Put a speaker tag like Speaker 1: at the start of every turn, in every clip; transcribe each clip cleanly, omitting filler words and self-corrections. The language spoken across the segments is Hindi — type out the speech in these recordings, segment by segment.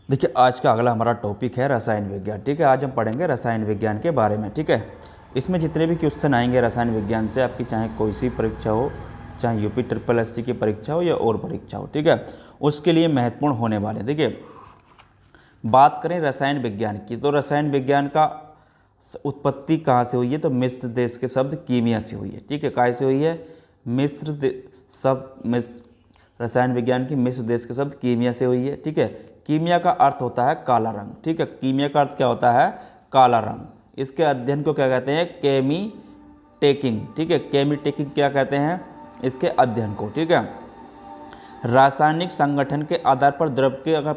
Speaker 1: देखिए आज का अगला हमारा टॉपिक है रसायन विज्ञान। ठीक है, आज हम पढ़ेंगे रसायन विज्ञान के बारे में। ठीक है, इसमें जितने भी क्वेश्चन आएंगे रसायन विज्ञान से, आपकी चाहे कोई सी परीक्षा हो, चाहे यूपी ट्रिपल एससी की परीक्षा हो या और परीक्षा हो, ठीक है, उसके लिए महत्वपूर्ण होने वाले। देखिए बात करें रसायन विज्ञान की, तो रसायन विज्ञान का उत्पत्ति कहाँ से हुई है? तो मिस्र देश के शब्द कीमिया से हुई है। ठीक है, कहाँ से हुई है? रसायन विज्ञान की मिस्र देश के शब्द कीमिया से हुई है। ठीक है, कीमिया का अर्थ होता है काला रंग। ठीक है, कीमिया का अर्थ क्या होता है? काला रंग। इसके अध्ययन को क्या कहते हैं? केमी टेकिंग। ठीक है, केमी टेकिंग क्या कहते हैं? इसके अध्ययन को। ठीक है, रासायनिक संगठन के आधार पर द्रव के अगर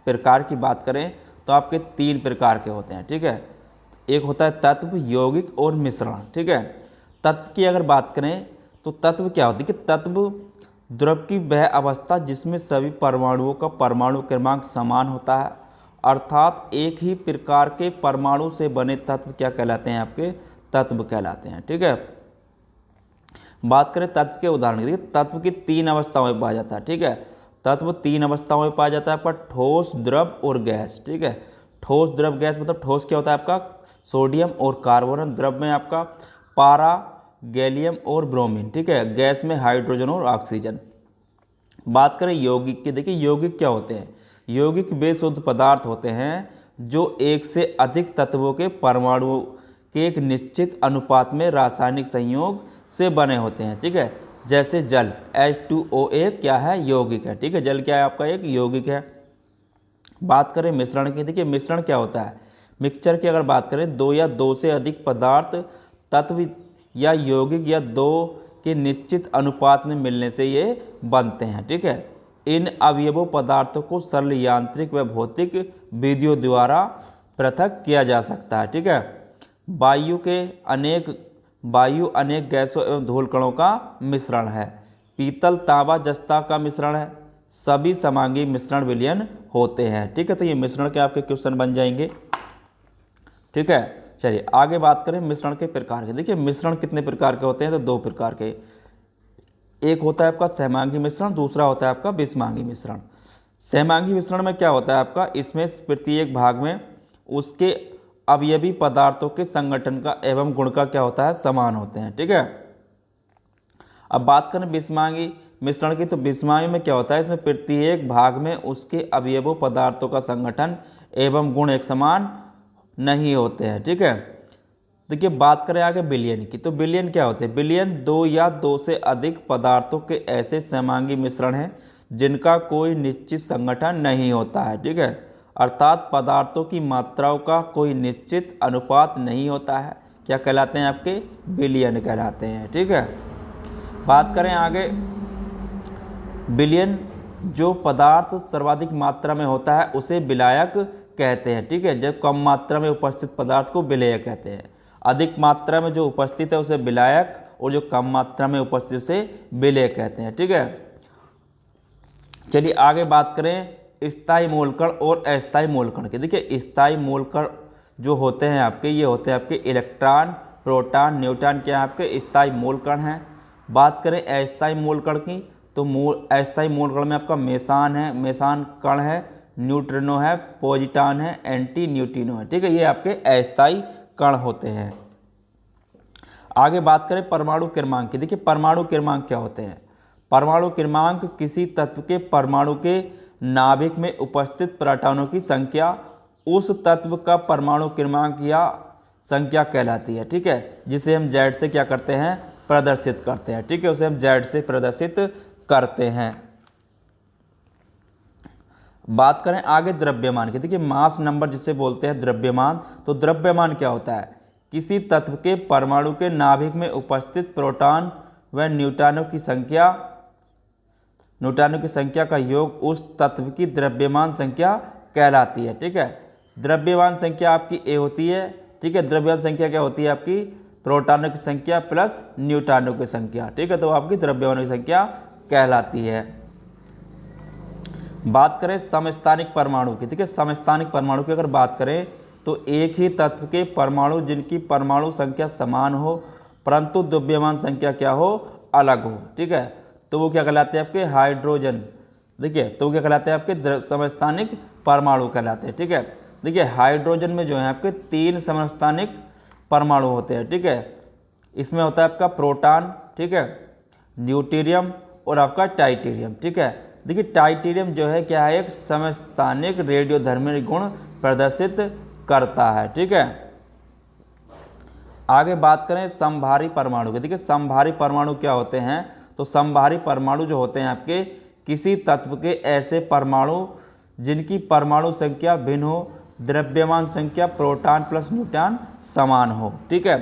Speaker 1: प्रकार की बात करें तो आपके 3 प्रकार के होते हैं। ठीक है, एक होता है तत्व, यौगिक और मिश्रण। ठीक है, तत्व की अगर बात करें तो तत्व क्या होती है कि तत्व द्रव की वह अवस्था जिसमें सभी परमाणुओं का परमाणु क्रमांक समान होता है, अर्थात एक ही प्रकार के परमाणु से बने तत्व क्या कहलाते हैं? आपके तत्व कहलाते हैं। ठीक है, बात करें तत्व के उदाहरण की, तत्व की 3 अवस्थाओं में पाया जाता है। ठीक है, तत्व 3 अवस्थाओं में पाया जाता है आपका ठोस, द्रव और गैस। ठीक है, ठोस, द्रव, गैस मतलब ठोस क्या होता है आपका? सोडियम और कार्बन। द्रव में आपका पारा, गैलियम और ब्रोमीन। ठीक है, गैस में हाइड्रोजन और ऑक्सीजन। बात करें यौगिक की, देखिए यौगिक क्या होते हैं? यौगिक वे शुद्ध पदार्थ होते हैं जो एक से अधिक तत्वों के परमाणुओं के एक निश्चित अनुपात में रासायनिक संयोग से बने होते हैं। ठीक है, जैसे जल H2O एक क्या है? यौगिक है। ठीक है, जल क्या है आपका? एक यौगिक है। बात करें मिश्रण की, देखिए मिश्रण क्या होता है? मिक्सचर की अगर बात करें, 2 या 2 से अधिक पदार्थ तत्व या यौगिक या 2 के निश्चित अनुपात में मिलने से ये बनते हैं। ठीक है, इन अवयवों पदार्थों को सरल यांत्रिक व भौतिक विधियों द्वारा पृथक किया जा सकता है। ठीक है, वायु अनेक गैसों एवं धूल कणों का मिश्रण है। पीतल, तांबा, जस्ता का मिश्रण है। सभी समांगी मिश्रण विलयन होते हैं। ठीक है, तो ये मिश्रण के आपके क्वेश्चन बन जाएंगे। ठीक है, चलिए आगे बात करें मिश्रण के प्रकार के। देखिए मिश्रण कितने प्रकार के होते हैं? तो 2 प्रकार के। एक होता है आपका सहमांगी मिश्रण, दूसरा होता है आपका विषमांगी मिश्रण। सहमांगी मिश्रण में क्या होता है आपका? इसमें प्रत्येक भाग में उसके अवयवी पदार्थों के संगठन का एवं गुण का क्या होता है? समान होते हैं। ठीक है, अब बात करें विषमांगी मिश्रण की, तो विषमांगी में क्या होता है? इसमें प्रत्येक भाग में उसके अवयवों पदार्थों का संगठन एवं गुण एक समान नहीं होते हैं। ठीक है, देखिए बात करें आगे विलयन की, तो विलयन क्या होते हैं? विलयन 2 या 2 से अधिक पदार्थों के ऐसे सहमांगी मिश्रण हैं जिनका कोई निश्चित संगठन नहीं होता है। ठीक है, अर्थात पदार्थों की मात्राओं का कोई निश्चित अनुपात नहीं होता है। क्या कहलाते हैं? आपके विलयन कहलाते हैं। ठीक है, बात करें आगे विलयन, जो पदार्थ सर्वाधिक मात्रा में होता है उसे विलायक कहते हैं। ठीक है, जब कम मात्रा में उपस्थित पदार्थ को विलेय कहते हैं। अधिक मात्रा में जो उपस्थित है उसे विलायक, और जो कम मात्रा में उपस्थित उसे विलेय कहते हैं। ठीक है, चलिए आगे बात करें स्थायी मूलकण और अस्थायी मूलकण की। देखिए स्थायी मूलकण जो होते हैं आपके, ये होते हैं आपके इलेक्ट्रॉन, प्रोटॉन, न्यूट्रॉन क्या है? आपके स्थायी मूलकण हैं। बात करें अस्थायी मूलकण की, तो अस्थायी मूलकण में आपका मेसान है, मेसान कण है, न्यूट्रिनो है, पॉजिट्रॉन है, एंटी न्यूट्रिनो है। ठीक है, ये आपके अस्थायी कण होते हैं। आगे बात करें परमाणु क्रमांक की। देखिए परमाणु क्रमांक क्या होते हैं? परमाणु क्रमांक किसी तत्व के परमाणु के नाभिक में उपस्थित प्रोटॉनों की संख्या उस तत्व का परमाणु क्रमांक या संख्या कहलाती है। ठीक है, जिसे हम Z से क्या करते हैं? प्रदर्शित करते हैं। ठीक है, उसे हम Z से प्रदर्शित करते हैं। बात करें आगे द्रव्यमान की। देखिए मास नंबर जिसे बोलते हैं द्रव्यमान, तो द्रव्यमान क्या होता है? किसी तत्व के परमाणु के नाभिक में उपस्थित प्रोटॉन व न्यूट्रॉनों की संख्या का योग उस तत्व की द्रव्यमान संख्या कहलाती है। ठीक है, द्रव्यमान संख्या आपकी A होती है। ठीक है, द्रव्यमान संख्या क्या होती है आपकी? प्रोटॉनों की संख्या प्लस न्यूट्रॉनों की संख्या। ठीक है, तो आपकी द्रव्यमानों की संख्या कहलाती है। बात करें समस्थानिक परमाणु की। ठीक है, समस्थानिक परमाणु की अगर बात करें तो एक ही तत्व के परमाणु जिनकी परमाणु संख्या समान हो परंतु द्रव्यमान संख्या क्या हो? अलग हो। ठीक है, तो वो क्या कहलाते हैं? आपके हाइड्रोजन देखिए तो क्या कहलाते हैं आपके समस्थानिक परमाणु कहलाते हैं, ठीक है। देखिए हाइड्रोजन में जो है आपके 3 समस्थानिक परमाणु होते हैं, ठीक है। इसमें होता है आपका प्रोटॉन, ठीक है, ड्यूटेरियम और आपका टाइटेरियम, ठीक है। देखिए टाइटेरियम जो है क्या है, एक समस्थानिक रेडियोधर्मी गुण प्रदर्शित करता है, ठीक है। आगे बात करें समभारी परमाणु की। देखिए समभारी परमाणु क्या होते हैं, तो समभारी परमाणु जो होते हैं आपके किसी तत्व के ऐसे परमाणु जिनकी परमाणु संख्या भिन्न हो, द्रव्यमान संख्या प्रोटॉन प्लस न्यूट्रॉन समान हो, ठीक है।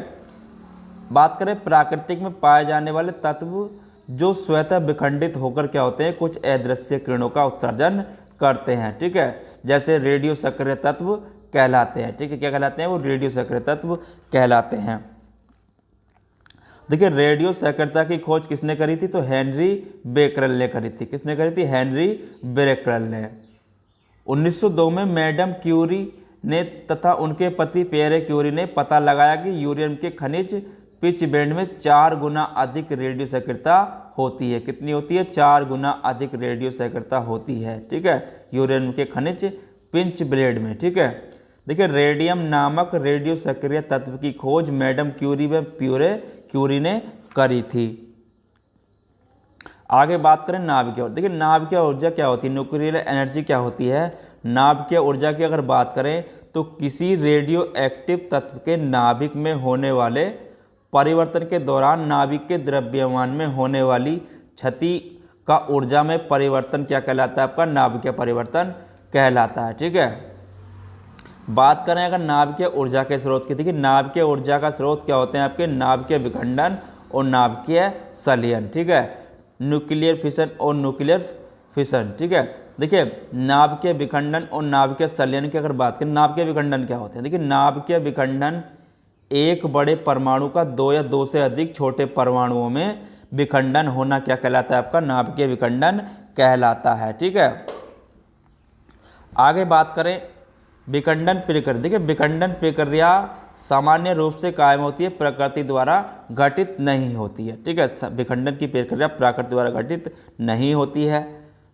Speaker 1: बात करें प्राकृतिक में पाए जाने वाले तत्व जो स्वतः विखंडित होकर क्या होते हैं, कुछ अदृश्य किरणों का उत्सर्जन करते हैं, ठीक है, जैसे रेडियो सक्रिय तत्व कहलाते हैं, ठीक है। क्या कहलाते हैं, वो रेडियो सक्रिय तत्व कहलाते हैं। देखिए रेडियो सक्रियता की खोज किसने करी थी, तो हेनरी बेकरल ने करी थी। किसने करी थी, हेनरी बेकरल ने। 1902 में मैडम क्यूरी ने तथा उनके पति पियरे क्यूरी ने पता लगाया कि यूरेनियम के खनिज पिच बैंड में 4 गुना अधिक रेडियो सक्रियता होती है। कितनी होती है, 4 गुना अधिक रेडियो सक्रियता होती है, ठीक है, यूरेनियम के खनिज पिंच ब्लेड में, ठीक है। देखिए रेडियम नामक रेडियो सक्रिय तत्व की खोज मैडम क्यूरी व पियरे क्यूरी ने करी थी। आगे बात करें नाभिकीय ऊर्जा। देखिए नाभिकीय ऊर्जा क्या होती है, न्यूक्लियर एनर्जी क्या होती है। नाभिकीय ऊर्जा की अगर बात करें तो किसी रेडियो एक्टिव तत्व के नाभिक में होने वाले परिवर्तन के दौरान नाभिक के द्रव्यमान में होने वाली क्षति का ऊर्जा में परिवर्तन क्या कहलाता है, आपका नाभिकीय परिवर्तन कहलाता है, ठीक है। बात करें अगर नाभिकीय ऊर्जा के स्रोत की, देखिए नाभिकीय ऊर्जा का स्रोत क्या होते हैं आपके, नाभिकीय विखंडन और नाभिकीय संलयन, ठीक है, न्यूक्लियर फिशन और न्यूक्लियर फिशन, ठीक है। देखिए नाभिकीय विखंडन और नाभिकीय संलयन की अगर बात करें, नाभिकीय विखंडन क्या होते हैं। देखिए नाभिकीय विखंडन एक बड़े परमाणु का 2 या 2 से अधिक छोटे परमाणुओं में विखंडन होना क्या कहलाता है, आपका नाभिकीय विखंडन कहलाता है, ठीक है। आगे बात करें विखंडन प्रक्रिया। देखिए विखंडन प्रक्रिया सामान्य रूप से कायम होती है, प्रकृति द्वारा घटित नहीं होती है, ठीक है। विखंडन की प्रक्रिया प्रकृति द्वारा घटित नहीं होती है।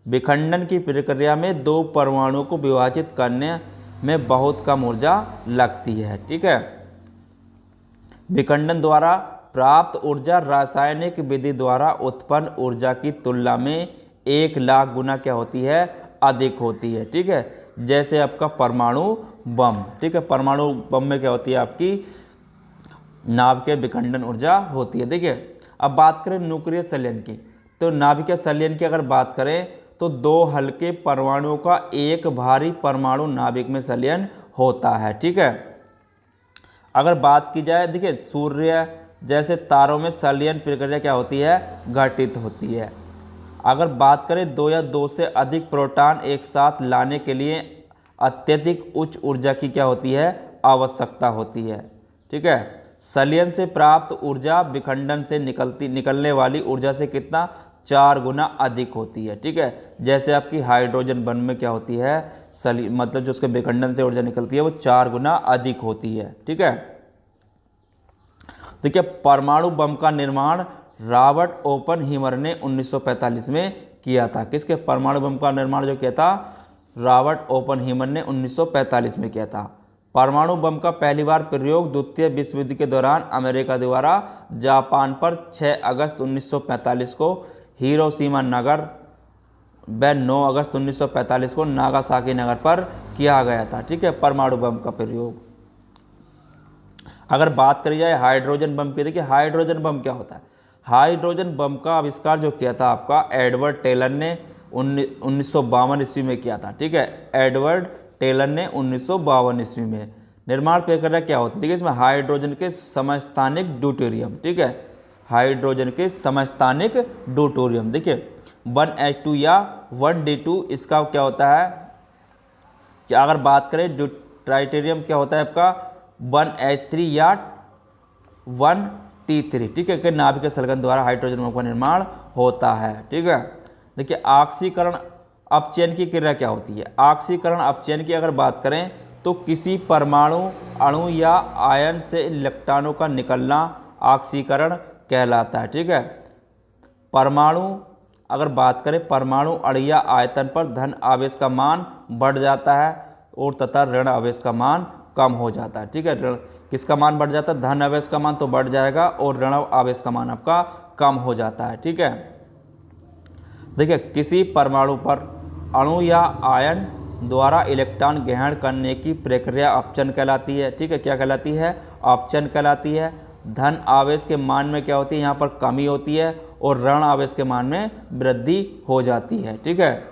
Speaker 1: विखंडन की प्रक्रिया में 2 परमाणुओं को विभाजित करने में बहुत कम ऊर्जा लगती है, ठीक है। विखंडन द्वारा प्राप्त ऊर्जा रासायनिक विधि द्वारा उत्पन्न ऊर्जा की तुलना में 1 लाख गुना क्या होती है, अधिक होती है, ठीक है। जैसे आपका परमाणु बम, ठीक है, परमाणु बम में क्या होती है आपकी नाभिकीय विखंडन ऊर्जा होती है। देखिए अब बात करें न्यूक्लियर संलयन की, तो नाभिकीय संलयन की अगर बात करें तो 2 हल्के परमाणुओं का एक भारी परमाणु नाभिक में संलयन होता है, ठीक है। अगर बात की जाए, देखिए सूर्य जैसे तारों में संलयन प्रक्रिया क्या होती है, घटित होती है। अगर बात करें 2 या 2 से अधिक प्रोटॉन एक साथ लाने के लिए अत्यधिक उच्च ऊर्जा की क्या होती है, आवश्यकता होती है, ठीक है। संलयन से प्राप्त ऊर्जा विखंडन से निकलने वाली ऊर्जा से कितना 4 गुना अधिक होती है, ठीक है। जैसे आपकी हाइड्रोजन बम में क्या होती है, मतलब जो उसके विखंडन से ऊर्जा निकलती है वो 4 गुना अधिक होती है, ठीक है। देखिए परमाणु बम का निर्माण रॉबर्ट ओपनहीमर ने 1945 में किया था। किसके, परमाणु बम का निर्माण जो किया था रॉबर्ट ओपनहीमर ने 1945 में किया था। परमाणु बम का पहली बार प्रयोग द्वितीय विश्व युद्ध के दौरान अमेरिका द्वारा जापान पर 6 अगस्त 1945 को हिरोशिमा नगर व 9 अगस्त 1945 को नागासाकी नगर पर किया गया था, ठीक है, परमाणु बम का प्रयोग। अगर बात करी जाए हाइड्रोजन बम की, देखिए हाइड्रोजन बम क्या होता है। हाइड्रोजन बम का आविष्कार जो किया था आपका एडवर्ड टेलर ने 1952 ईस्वी में किया था, ठीक है। एडवर्ड टेलर ने 1952 ईस्वी में। निर्माण प्रक्रिया क्या होती है, देखिए इसमें हाइड्रोजन के समस्थानिक ड्यूटेरियम, ठीक है, हाइड्रोजन के समस्थानिक ड्यूटेरियम। देखिए 1H2 या 1D2 इसका क्या होता है, कि अगर बात करें ट्राइटेरियम क्या होता है आपका 1H3 या 1T3, ठीक है, कि नाभिकीय संलयन द्वारा हाइड्रोजन बम का निर्माण होता है, ठीक है। देखिए ऑक्सीकरण अपचयन की क्रिया क्या होती है। ऑक्सीकरण अपचयन की अगर बात करें तो किसी परमाणु अणु या आयन से इलेक्ट्रॉनों का निकलना ऑक्सीकरण कहलाता है, ठीक है। परमाणु अगर बात करें परमाणु अणुया आयतन पर धन आवेश का मान बढ़ जाता है और तथा ऋण आवेश का मान कम हो जाता है। ठीक है, ऋण किसका मान बढ़ जाता है, धन आवेश का मान तो बढ़ जाएगा और ऋण आवेश का मान आपका कम हो जाता है। ठीक है, देखिए किसी परमाणु पर अणु या आयन द्वारा इलेक्ट्रॉन ग्रहण करने की प्रक्रिया अपचन कहलाती है। ठीक है, क्या कहलाती है, अपचन कहलाती है। धन आवेश के मान में क्या होती है, यहाँ पर कमी होती है और ऋण आवेश के मान में वृद्धि हो जाती है। ठीक है,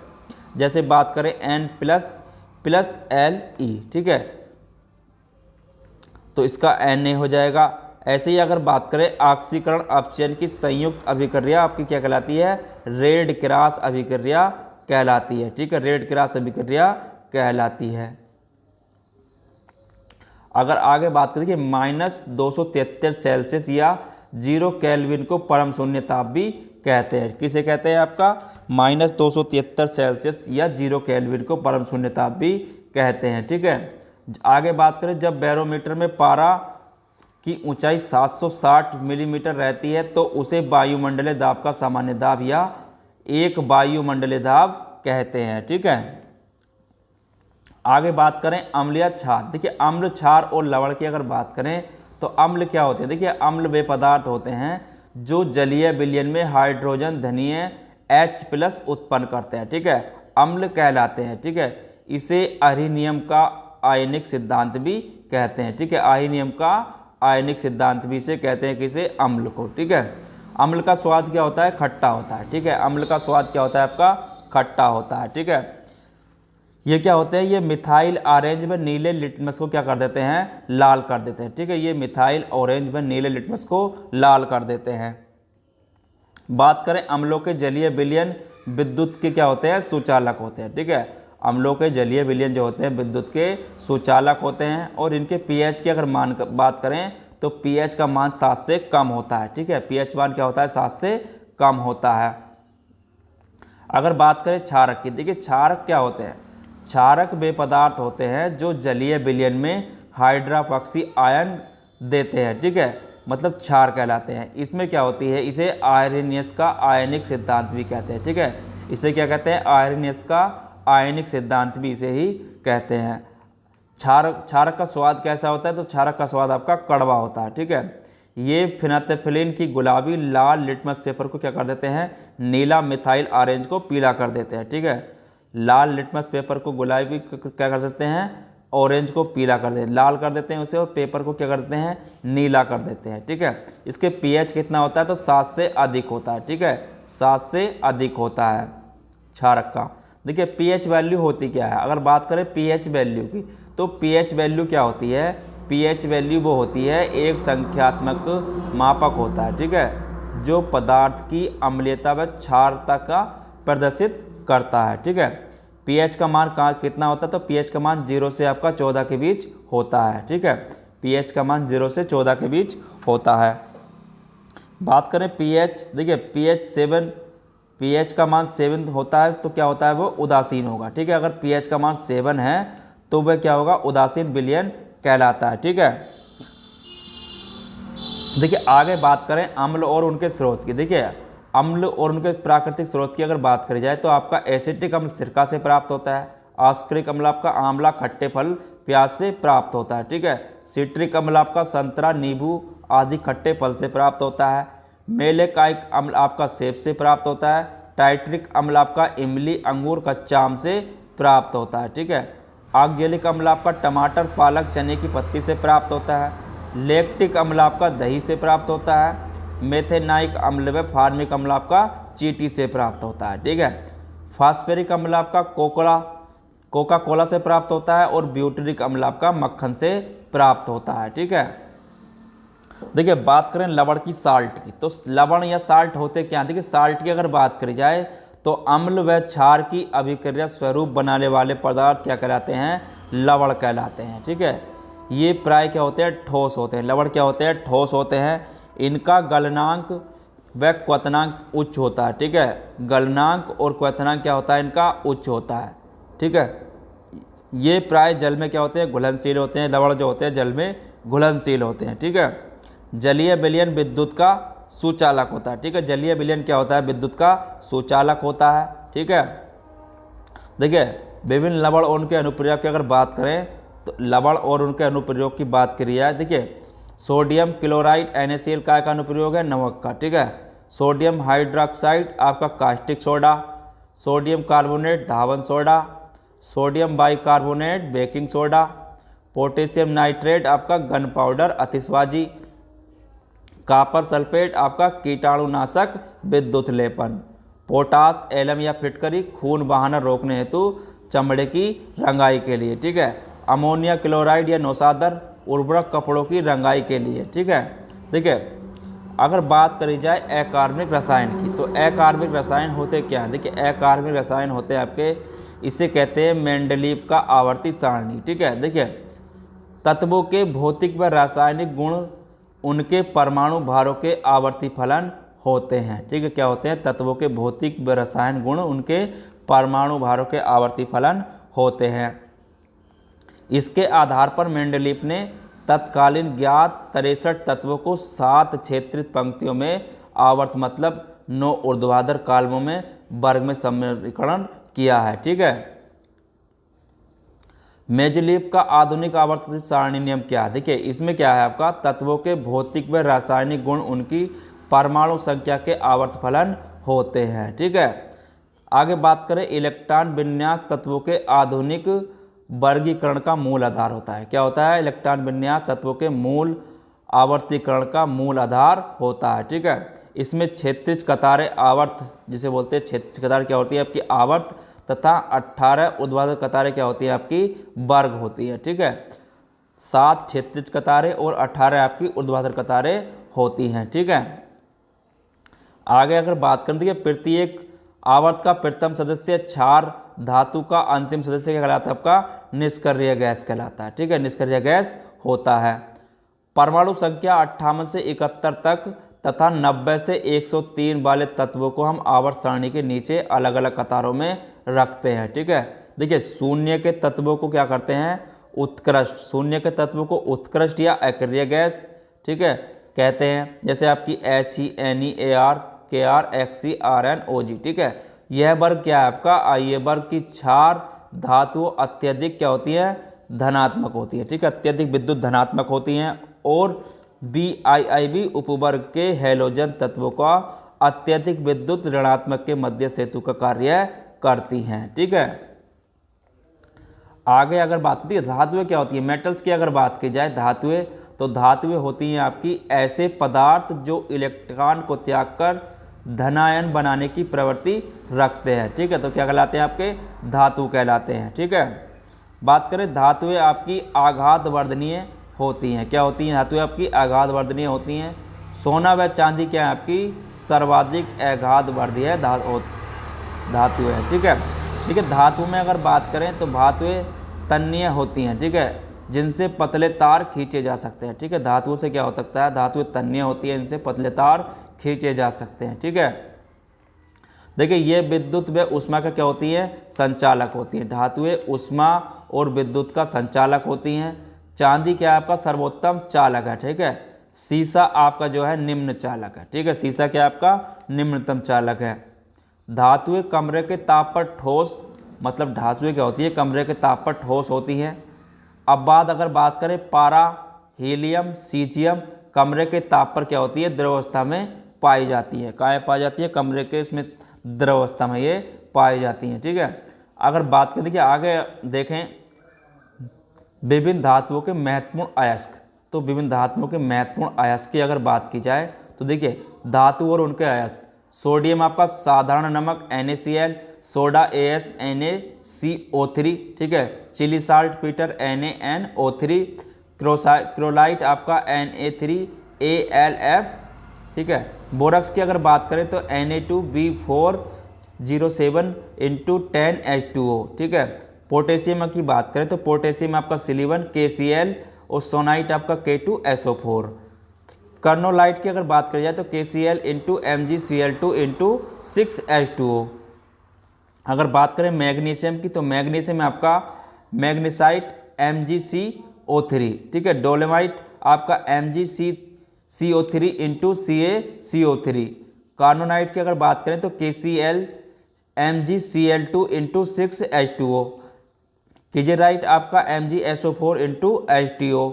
Speaker 1: जैसे बात करें N प्लस Le, ठीक है, तो इसका Na हो जाएगा। ऐसे ही अगर बात करें ऑक्सीकरण अपचयन की संयुक्त अभिक्रिया आपकी क्या कहलाती है, रेड क्रॉस अभिक्रिया कहलाती है। ठीक है, रेड क्रॉस अभिक्रिया कहलाती है। अगर आगे बात करें कि -273 सेल्सियस या 0 केल्विन को परम शून्य ताप भी कहते हैं। किसे कहते हैं, आपका -273 सेल्सियस या 0 केल्विन को परम शून्य ताप भी कहते हैं। ठीक है, आगे बात करें जब बैरोमीटर में पारा की ऊंचाई 760 मिलीमीटर रहती है तो उसे वायुमंडलीय दाब का सामान्य दाब या एक वायुमंडलीय दाब कहते हैं। ठीक है, आगे बात करें अम्ल या क्षार। देखिए अम्ल, क्षार और लवण की अगर बात करें तो अम्ल क्या होते हैं, देखिए अम्ल वे पदार्थ होते हैं जो जलीय विलयन में हाइड्रोजन धनीय H+ उत्पन्न करते हैं। ठीक है, अम्ल कहलाते हैं। ठीक है, इसे अर्नियम का आयनिक सिद्धांत भी कहते हैं। ठीक है, अर्नियम का आयनिक सिद्धांत भी इसे कहते हैं, किसे, अम्ल को। ठीक है, अम्ल का स्वाद क्या होता है, खट्टा होता है। ठीक है, अम्ल का स्वाद क्या होता है, आपका खट्टा होता है। ठीक है, ये क्या होते हैं, ये मिथाइल ऑरेंज में नीले लिटमस को क्या कर देते हैं, लाल कर देते हैं। ठीक है, ये मिथाइल ऑरेंज में नीले लिटमस को लाल कर देते हैं। बात करें अम्लों के जलीय विलयन विद्युत के क्या होते हैं, सुचालक होते हैं। ठीक है, अम्लों के जलीय विलयन जो होते हैं विद्युत के सुचालक होते हैं और इनके pH की अगर बात करें तो pH का मान 7 से कम होता है। ठीक है, pH मान क्या होता है, 7 से कम होता है। अगर बात करें क्षारक की, देखिए क्षारक क्या होते हैं, क्षारक वे पदार्थ होते हैं जो जलीय विलयन में हाइड्रोक्सी आयन देते हैं। ठीक है, मतलब क्षार कहलाते हैं। इसमें क्या होती है, इसे आर्हेनियस का आयनिक सिद्धांत भी कहते हैं। ठीक है, इसे क्या कहते हैं, आर्हेनियस का आयनिक सिद्धांत भी इसे ही कहते हैं। क्षारक का स्वाद कैसा होता है, तो क्षारक का स्वाद आपका कड़वा होता है। ठीक है, ये फिनाइल्फ्थैलीन की गुलाबी लाल लिटमस पेपर को क्या कर देते हैं, नीला, मिथाइल ऑरेंज को पीला कर देते हैं। ठीक है, लाल लिटमस पेपर को गुलाबी क्या कर देते हैं, ऑरेंज को पीला कर देते हैं, लाल कर देते हैं उसे, और पेपर को क्या करते हैं, नीला कर देते हैं। ठीक है, इसके pH कितना होता है, तो 7 से अधिक होता है। ठीक है, 7 से अधिक होता है क्षारक का। देखिए pH वैल्यू होती क्या है, अगर बात करें pH वैल्यू की तो pH वैल्यू क्या होती है, pH वैल्यू वो होती है एक संख्यात्मक मापक होता है। ठीक है, जो पदार्थ की अम्लीयता व क्षारता का प्रदर्शित करता है। ठीक है, pH का मान कितना होता है, तो pH का मान 0 से आपका 14 के बीच होता है। ठीक है, pH का मान 0 से 14 के बीच होता है। बात करें pH, देखिए pH का मान 7 होता है तो क्या होता है, वो उदासीन होगा। ठीक है, अगर pH का मान 7 है तो वह क्या होगा, उदासीन विलयन कहलाता है। ठीक है, देखिए आगे बात करें अम्ल और उनके स्रोत की। देखिए अम्ल और उनके प्राकृतिक स्रोत की अगर बात करी जाए तो आपका एसिटिक अम्ल सिरका से प्राप्त होता है, आस्करिक अम्ल आपका आंवला खट्टे फल प्याज से प्राप्त होता है। ठीक है, सिट्रिक अम्ल आपका संतरा, नींबू आदि खट्टे फल से प्राप्त होता है, मेलेकाइक अम्ल आपका सेब से प्राप्त होता है, टाइट्रिक अम्ल आपका इमली, अंगूर, कच्चा आम से प्राप्त होता है। ठीक है, ऑक्जेलिक अम्ल आपका टमाटर, पालक, चने की पत्ती से प्राप्त होता है, लैक्टिक अम्ल आपका दही से प्राप्त होता है, मेथेनाइक अम्ल व फार्मिक अम्ल आपका चींटी से प्राप्त होता है। ठीक है, फास्फेरिक अम्ल आपका कोका कोला से प्राप्त होता है और ब्यूटेरिक अम्ल आपका मक्खन से प्राप्त होता है। ठीक है, देखिए बात करें लवण की, साल्ट की, तो लवण या साल्ट होते क्या, देखिए साल्ट की अगर बात करी जाए तो अम्ल व क्षार की अभिक्रिया स्वरूप बनाने वाले पदार्थ क्या कहलाते हैं, लवण कहलाते हैं। ठीक है, ये प्राय क्या होते हैं, ठोस होते हैं। लवण क्या होते हैं, ठोस होते हैं। इनका गलनांक व क्वथनांक उच्च होता है। ठीक है, गलनांक और क्वथनांक क्या होता है, इनका उच्च होता है। ठीक है, ये प्राय जल में क्या होते हैं, घुलनशील होते हैं। लवण जो होते हैं जल में घुलनशील होते हैं। ठीक है, जलीय विलयन विद्युत का सुचालक होता है, ठीक है। जलीय विलयन क्या होता है? विद्युत का सुचालक होता है, ठीक है। देखिए विभिन्न लवण और उनके अनुप्रयोग की अगर बात करें तो लवण और उनके अनुप्रयोग की बात करी है। देखिए सोडियम क्लोराइड NaCl का अनुप्रयोग है? नमक का, ठीक है। सोडियम हाइड्रोक्साइड आपका कास्टिक सोडा, सोडियम कार्बोनेट धावन soda, sodium bicarbonate baking soda, potassium nitrate आपका गन पाउडर आतिशबाजी, कॉपर सल्फेट आपका कीटाणुनाशक विद्युत लेपन, पोटास एलम या फिटकरी खून बहाना रोकने हेतु चमड़े की रंगाई के लिए, ठीक है। अमोनिया क्लोराइड या नौशादर उर्वरक कपड़ों की रंगाई के लिए, ठीक है। देखिए अगर बात करी जाए अकार्बनिक रसायन की तो अकार्बनिक रसायन होते क्या हैं? देखिए अकार्बनिक रसायन होते हैं आपके, इसे कहते हैं मेंडलीव का आवर्ती सारणी, ठीक है। देखिए तत्वों के भौतिक व रासायनिक गुण उनके परमाणु भारों के आवर्ती फलन होते हैं, ठीक है। क्या होते हैं? तत्वों के भौतिक व रसायन गुण उनके परमाणु भारों के आवर्ती फलन होते हैं। इसके आधार पर मेंडलीव ने तत्कालीन ज्ञात 63 तत्वों को 7 क्षेत्रित पंक्तियों में आवर्त मतलब 9 ऊर्ध्वाधर कालमों में वर्ग में समीकरण किया है, ठीक है। मेंडलीव का आधुनिक आवर्त सारणी नियम क्या है? देखिए इसमें क्या है आपका? तत्वों के भौतिक व रासायनिक गुण उनकी परमाणु संख्या के आवर्त फलन होते हैं, ठीक है। आगे बात करें इलेक्ट्रॉन विन्यास तत्वों के आधुनिक वर्गीकरण का मूल आधार होता है। क्या होता है? इलेक्ट्रॉन विन्यास तत्वों के मूल आवर्तीकरण का मूल आधार होता है, ठीक है। इसमें क्षैतिज कतारें आवर्त जिसे बोलते हैं क्षैतिज कतार क्या होती है आपकी? आवर्त तथा 18 ऊर्ध्वाधर कतारें क्या होती है आपकी? वर्ग होती है, ठीक है। 7 क्षैतिज कतारें और 18 आपकी ऊर्ध्वाधर कतारें होती हैं, ठीक है। आगे अगर बात करें तो प्रत्येक आवर्त का प्रथम सदस्य क्षार धातु का अंतिम सदस्य क्या कहलाता है आपका? निष्क्रिय गैस कहलाता है, ठीक है। निष्क्रिय गैस होता है। परमाणु संख्या 58 से 71 तक तथा 90 से 103 वाले तत्वों को हम आवर्त सारणी के नीचे अलग अलग कतारों में रखते हैं, ठीक है। देखिए शून्य के तत्वों को क्या करते हैं? उत्कृष्ट, शून्य के तत्वों को उत्कृष्ट या अक्रिय गैस, ठीक है, कहते हैं। जैसे आपकी HENEAR KR XCRNOG, ठीक है। यह वर्ग क्या है आपका? ये वर्ग की क्षार धातु अत्यधिक क्या होती है? धनात्मक होती है, ठीक है। अत्यधिक विद्युत धनात्मक होती हैं और BIIB उपवर्ग के हैलोजन तत्वों का अत्यधिक विद्युत ऋणात्मक के मध्य सेतु का कार्य करती हैं, ठीक है। आगे अगर बात होती है धातुएं क्या होती है? मेटल्स की अगर बात की जाए धातुएं तो धातुएं होती हैं आपकी ऐसे पदार्थ जो इलेक्ट्रॉन को त्याग कर धनायन बनाने की प्रवृत्ति रखते हैं, ठीक है। तो क्या कहलाते हैं आपके? धातु कहलाते हैं, ठीक है। बात करें धातुएं आपकी आघात वर्धनीय होती हैं। क्या होती हैं? धातुएं आपकी आघात वर्धनीय होती हैं। सोना व चांदी क्या है आपकी? सर्वाधिक आघात वर्धनीय धातु है, ठीक है। ठीक है, धातु में अगर बात करें तो धातुएं तन्य होती हैं, ठीक है, जिनसे पतले तार खींचे जा सकते हैं, ठीक है। धातुओं से क्या हो सकता है? धातुएं तन्य होती है, इनसे पतले तार खींचे जा सकते हैं, ठीक है। देखिए ये विद्युत व ऊष्मा का क्या होती है? संचालक होती है। धातुएं ऊष्मा और विद्युत का संचालक होती हैं। चांदी क्या है आपका? सर्वोत्तम चालक है, ठीक है। सीसा आपका जो है निम्न चालक है, ठीक है। सीसा क्या आपका? निम्नतम चालक है। धातुएं कमरे के ताप पर ठोस, मतलब धातुएं क्या होती है? कमरे के ताप पर ठोस होती हैं। अब अगर बात करें पारा, हीलियम, सीजियम कमरे के ताप पर क्या होती है? द्रवावस्था में पाई जाती है। कहाँ पाई जाती है? कमरे के इसमें द्रवावस्था में ये पाई जाती हैं, ठीक है। अगर बात करें, देखिए आगे देखें विभिन्न धातुओं के महत्वपूर्ण अयस्क, तो विभिन्न धातुओं के महत्वपूर्ण अयस्क की अगर बात की जाए तो देखिए धातु और उनके अयस्क, सोडियम आपका साधारण नमक NaCl, सोडा AS NaCO3, ठीक है। चिली साल्ट पीटर NaNO3, क्रोलाइट आपका Na3AlF, ठीक है। बोरक्स की अगर बात करें तो Na2B407 × 10H2O, ठीक है। पोटेशियम की बात करें तो पोटेशियम आपका सिलिकॉन KCl और सोनाइट आपका K2SO4। कर्नोलाइट की अगर बात करी जाए तो KCl × MgCl2 × 6H2O। अगर बात करें मैग्नीशियम की तो मैग्नीशियम में आपका मैग्नीसाइट MgCO3, ठीक है। डोलेमाइट आपका MgC CO3 into CaCO3। Carbonite की अगर बात करें तो KCl MgCl2 इंटू 6H2O। कीजेराइट आपका MgSO4 इंटू H2O।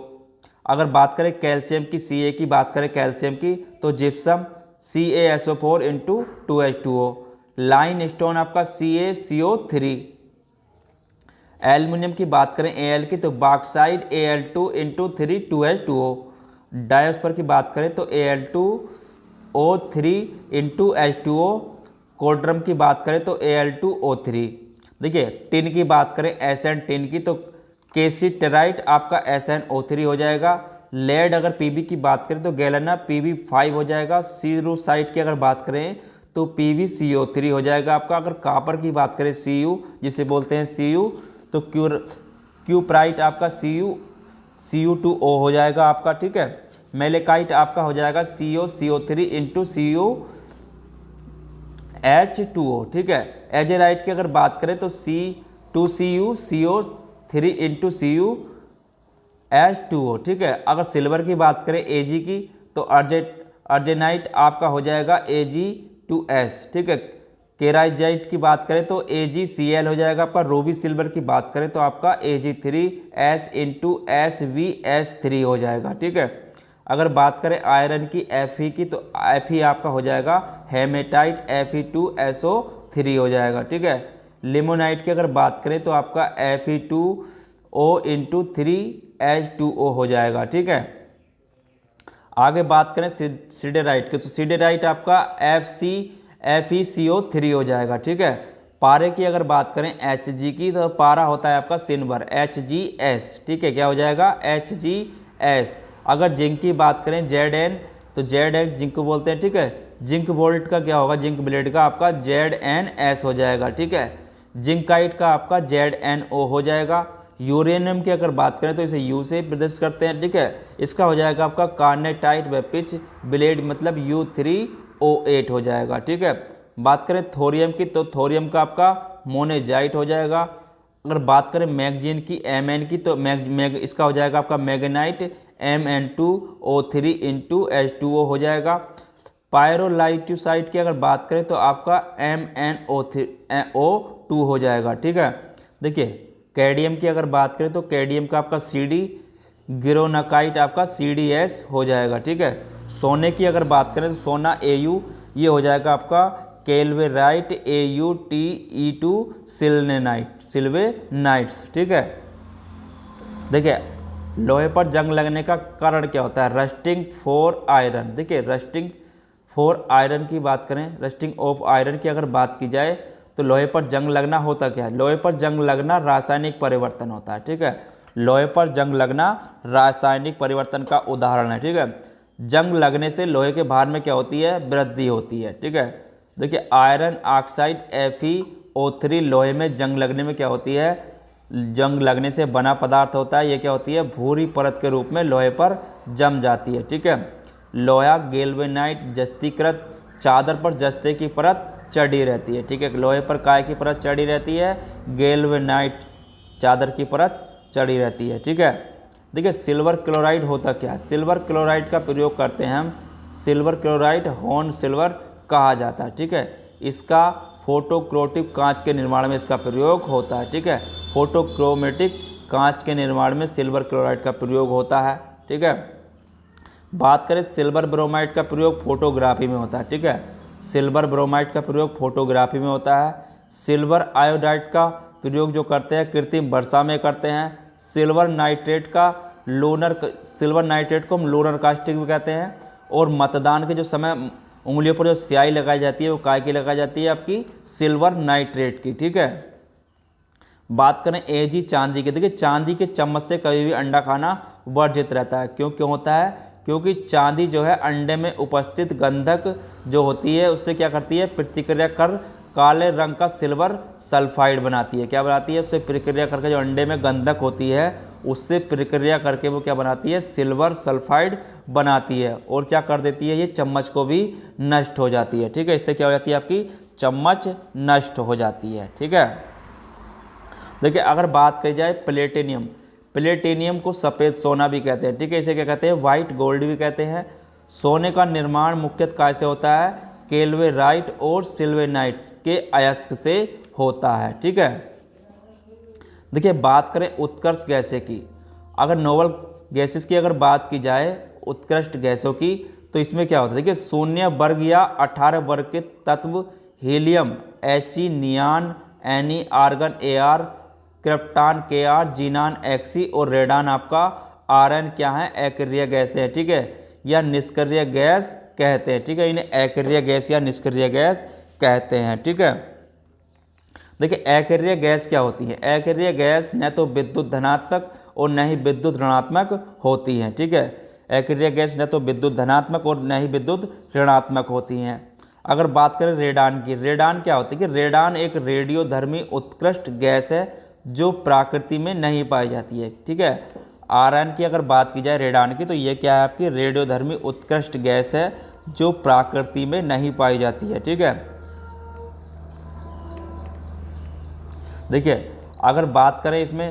Speaker 1: अगर बात करें कैल्शियम की, Ca की बात करें कैल्शियम की, तो gypsum CaSO4 into 2H2O। Line stone आपका CaCO3। एल्युमिनियम की बात करें Al की, तो बॉक्साइड Al2 इंटू 3 2H2O। डायोस्पर की बात करें तो Al2O3 इंटू H2O। कोड्रम की बात करें तो Al2O3। देखिए टिन की बात करें एसएन टिन की, तो केसीटेराइट आपका SnO3 हो जाएगा। लेड अगर Pb की बात करें तो गैलेना Pb5 हो जाएगा। सीरूसाइट की अगर बात करें तो PbCO3 हो जाएगा आपका। अगर कापर की बात करें Cu जिसे बोलते हैं Cu, तो क्यूप्राइट आपका Cu2O हो जाएगा आपका, ठीक है। मेलेकाइट आपका हो जाएगा COCO3 इंटू CuH2O, ठीक है। एजेराइट की अगर बात करें तो C2CuCO3 इंटू CuH2O, ठीक है। अगर सिल्वर की बात करें Ag की, तो अर्जेनाइट आपका हो जाएगा Ag2S, ठीक है। केराइजाइट की बात करें तो AgCl हो जाएगा आपका। रूबी सिल्वर की बात करें तो आपका Ag3S इंटू SvS3 हो जाएगा, ठीक है। अगर बात करें आयरन की Fe की, तो Fe आपका हो जाएगा हेमेटाइट Fe2SO3 हो जाएगा, ठीक है। लिमोनाइट की अगर बात करें तो आपका Fe2O इंटू 3H2O हो जाएगा, ठीक है। आगे बात करें सिडेराइट की, तो सिडेराइट आपका FeCO3 हो जाएगा, ठीक है। पारे की अगर बात करें Hg की, तो पारा होता है आपका सिल्वर HgS, ठीक है। क्या हो जाएगा HgS। अगर जिंक की बात करें Zn, तो Zn जिंक को बोलते हैं, ठीक है। जिंक बोल्ट का क्या होगा, जिंक ब्लेड का आपका Zns हो जाएगा, ठीक है। जिंकाइट का आपका ZnO हो जाएगा। यूरेनियम की अगर बात करें तो इसे U से प्रदर्शित करते हैं, ठीक है। इसका हो जाएगा आपका कार्नेटाइट व पिच ब्लेड मतलब U3O8 हो जाएगा, ठीक है। बात करें थोरियम की, तो थोरियम का आपका मोनेजाइट हो जाएगा। अगर बात करें मैगजीन की Mn की, तो इसका हो जाएगा आपका मैग्नाइट Mn2O3 इंटू H2O हो जाएगा। पायरोलाइटोसाइट की अगर बात करें तो आपका MnO2 हो जाएगा, ठीक है। देखिए कैडियम की अगर बात करें तो कैडियम का आपका CD, गिरोनाकाइट आपका CDS हो जाएगा, ठीक है। सोने की अगर बात करें तो सोना Au, ये हो जाएगा आपका केल्वेराइट AuTe2 सिल्वेनाइट्स, ठीक है। देखिए लोहे पर जंग लगने का कारण क्या होता है, रस्टिंग फॉर आयरन। देखिए रस्टिंग फॉर आयरन की बात करें, रस्टिंग ऑफ आयरन की अगर बात की जाए तो लोहे पर जंग लगना होता क्या है, लोहे पर जंग लगना रासायनिक परिवर्तन होता है, ठीक है। लोहे पर जंग लगना रासायनिक परिवर्तन का उदाहरण है, ठीक है। जंग लगने से लोहे के भार में क्या होती है, वृद्धि होती है, ठीक है। देखिए आयरन ऑक्साइड FeO3 लोहे में जंग लगने में क्या होती है, जंग लगने से बना पदार्थ होता है, ये क्या होती है, भूरी परत के रूप में लोहे पर जम जाती है, ठीक है। लोहा गैल्वेनाइट जस्तीकृत चादर पर जस्ते की परत चढ़ी रहती है, ठीक है। लोहे पर काय की परत चढ़ी रहती है, गैल्वेनाइट चादर की परत चढ़ी रहती है, ठीक है। देखिए सिल्वर क्लोराइड होता क्या है, सिल्वर क्लोराइड का प्रयोग करते हैं हम, सिल्वर क्लोराइड हॉर्न सिल्वर कहा जाता है, ठीक है। इसका फोटोक्रोटिक कांच के निर्माण में इसका प्रयोग होता है, ठीक है। फोटोक्रोमेटिक कांच के निर्माण में सिल्वर क्लोराइड का प्रयोग होता है, ठीक है। बात करें सिल्वर ब्रोमाइड का प्रयोग फोटोग्राफी में होता है, ठीक है। सिल्वर ब्रोमाइड का प्रयोग फोटोग्राफी में होता है। सिल्वर आयोडाइड का प्रयोग जो करते हैं कृत्रिम वर्षा में करते हैं। सिल्वर नाइट्रेट को हम लोनर कास्टिक भी कहते हैं। और मतदान के जो समय उंगलियों पर जो स्याही लगाई जाती है वो काय की लगाई जाती है, आपकी सिल्वर नाइट्रेट की, ठीक है। बात करें Ag चांदी की, देखिए चांदी के चम्मच से कभी भी अंडा खाना वर्जित रहता है। क्यों होता है, क्योंकि चांदी जो है अंडे में उपस्थित गंधक जो होती है उससे क्या करती है, प्रतिक्रिया कर काले रंग का सिल्वर सल्फाइड बनाती है। क्या बनाती है, उससे प्रक्रिया करके जो अंडे में गंधक होती है उससे प्रक्रिया करके वो क्या बनाती है, सिल्वर सल्फाइड बनाती है। और क्या कर देती है, ये चम्मच को भी नष्ट हो जाती है, ठीक है। इससे क्या हो जाती है, आपकी चम्मच नष्ट हो जाती है, ठीक है। देखिए अगर बात की जाए प्लेटिनियम को सफ़ेद सोना भी कहते हैं, ठीक है। इसे क्या कहते हैं, वाइट गोल्ड भी कहते हैं। सोने का निर्माण मुख्यतः कैसे होता है? केल्वेराइट और सिल्वेनाइट के अयस्क से होता है। ठीक है, देखिए बात करें उत्कर्ष गैसें की, अगर नोबल गैसेस की अगर बात की जाए, उत्कृष्ट गैसों की, तो इसमें क्या होता है? देखिए 0 वर्ग या 18 वर्ग के तत्व helium, He, neon Ne, argon Ar, krypton Kr, xenon Xc और रेडान आपका Rn क्या है? अक्रिय गैस है। ठीक है, या निष्क्रिय गैस कहते हैं। ठीक है, इन्हें अक्रिय गैस या निष्क्रिय गैस कहते हैं। ठीक है, देखिए अक्रिय गैस क्या होती है? अक्रिय गैस न तो विद्युत धनात्मक और न ही विद्युत ऋणात्मक होती हैं। ठीक है, अक्रिय गैस न तो विद्युत धनात्मक और न ही विद्युत ऋणात्मक होती हैं। अगर बात करें रेडान की, रेडान क्या होती है? कि रेडान एक रेडियोधर्मी उत्कृष्ट गैस है जो प्रकृति में नहीं पाई जाती है। ठीक है, आरएन की अगर बात की जाए रेडान की, तो ये क्या है? आपकी रेडियोधर्मी उत्कृष्ट गैस है जो प्रकृति में नहीं पाई जाती है। ठीक है, देखिए अगर बात करें इसमें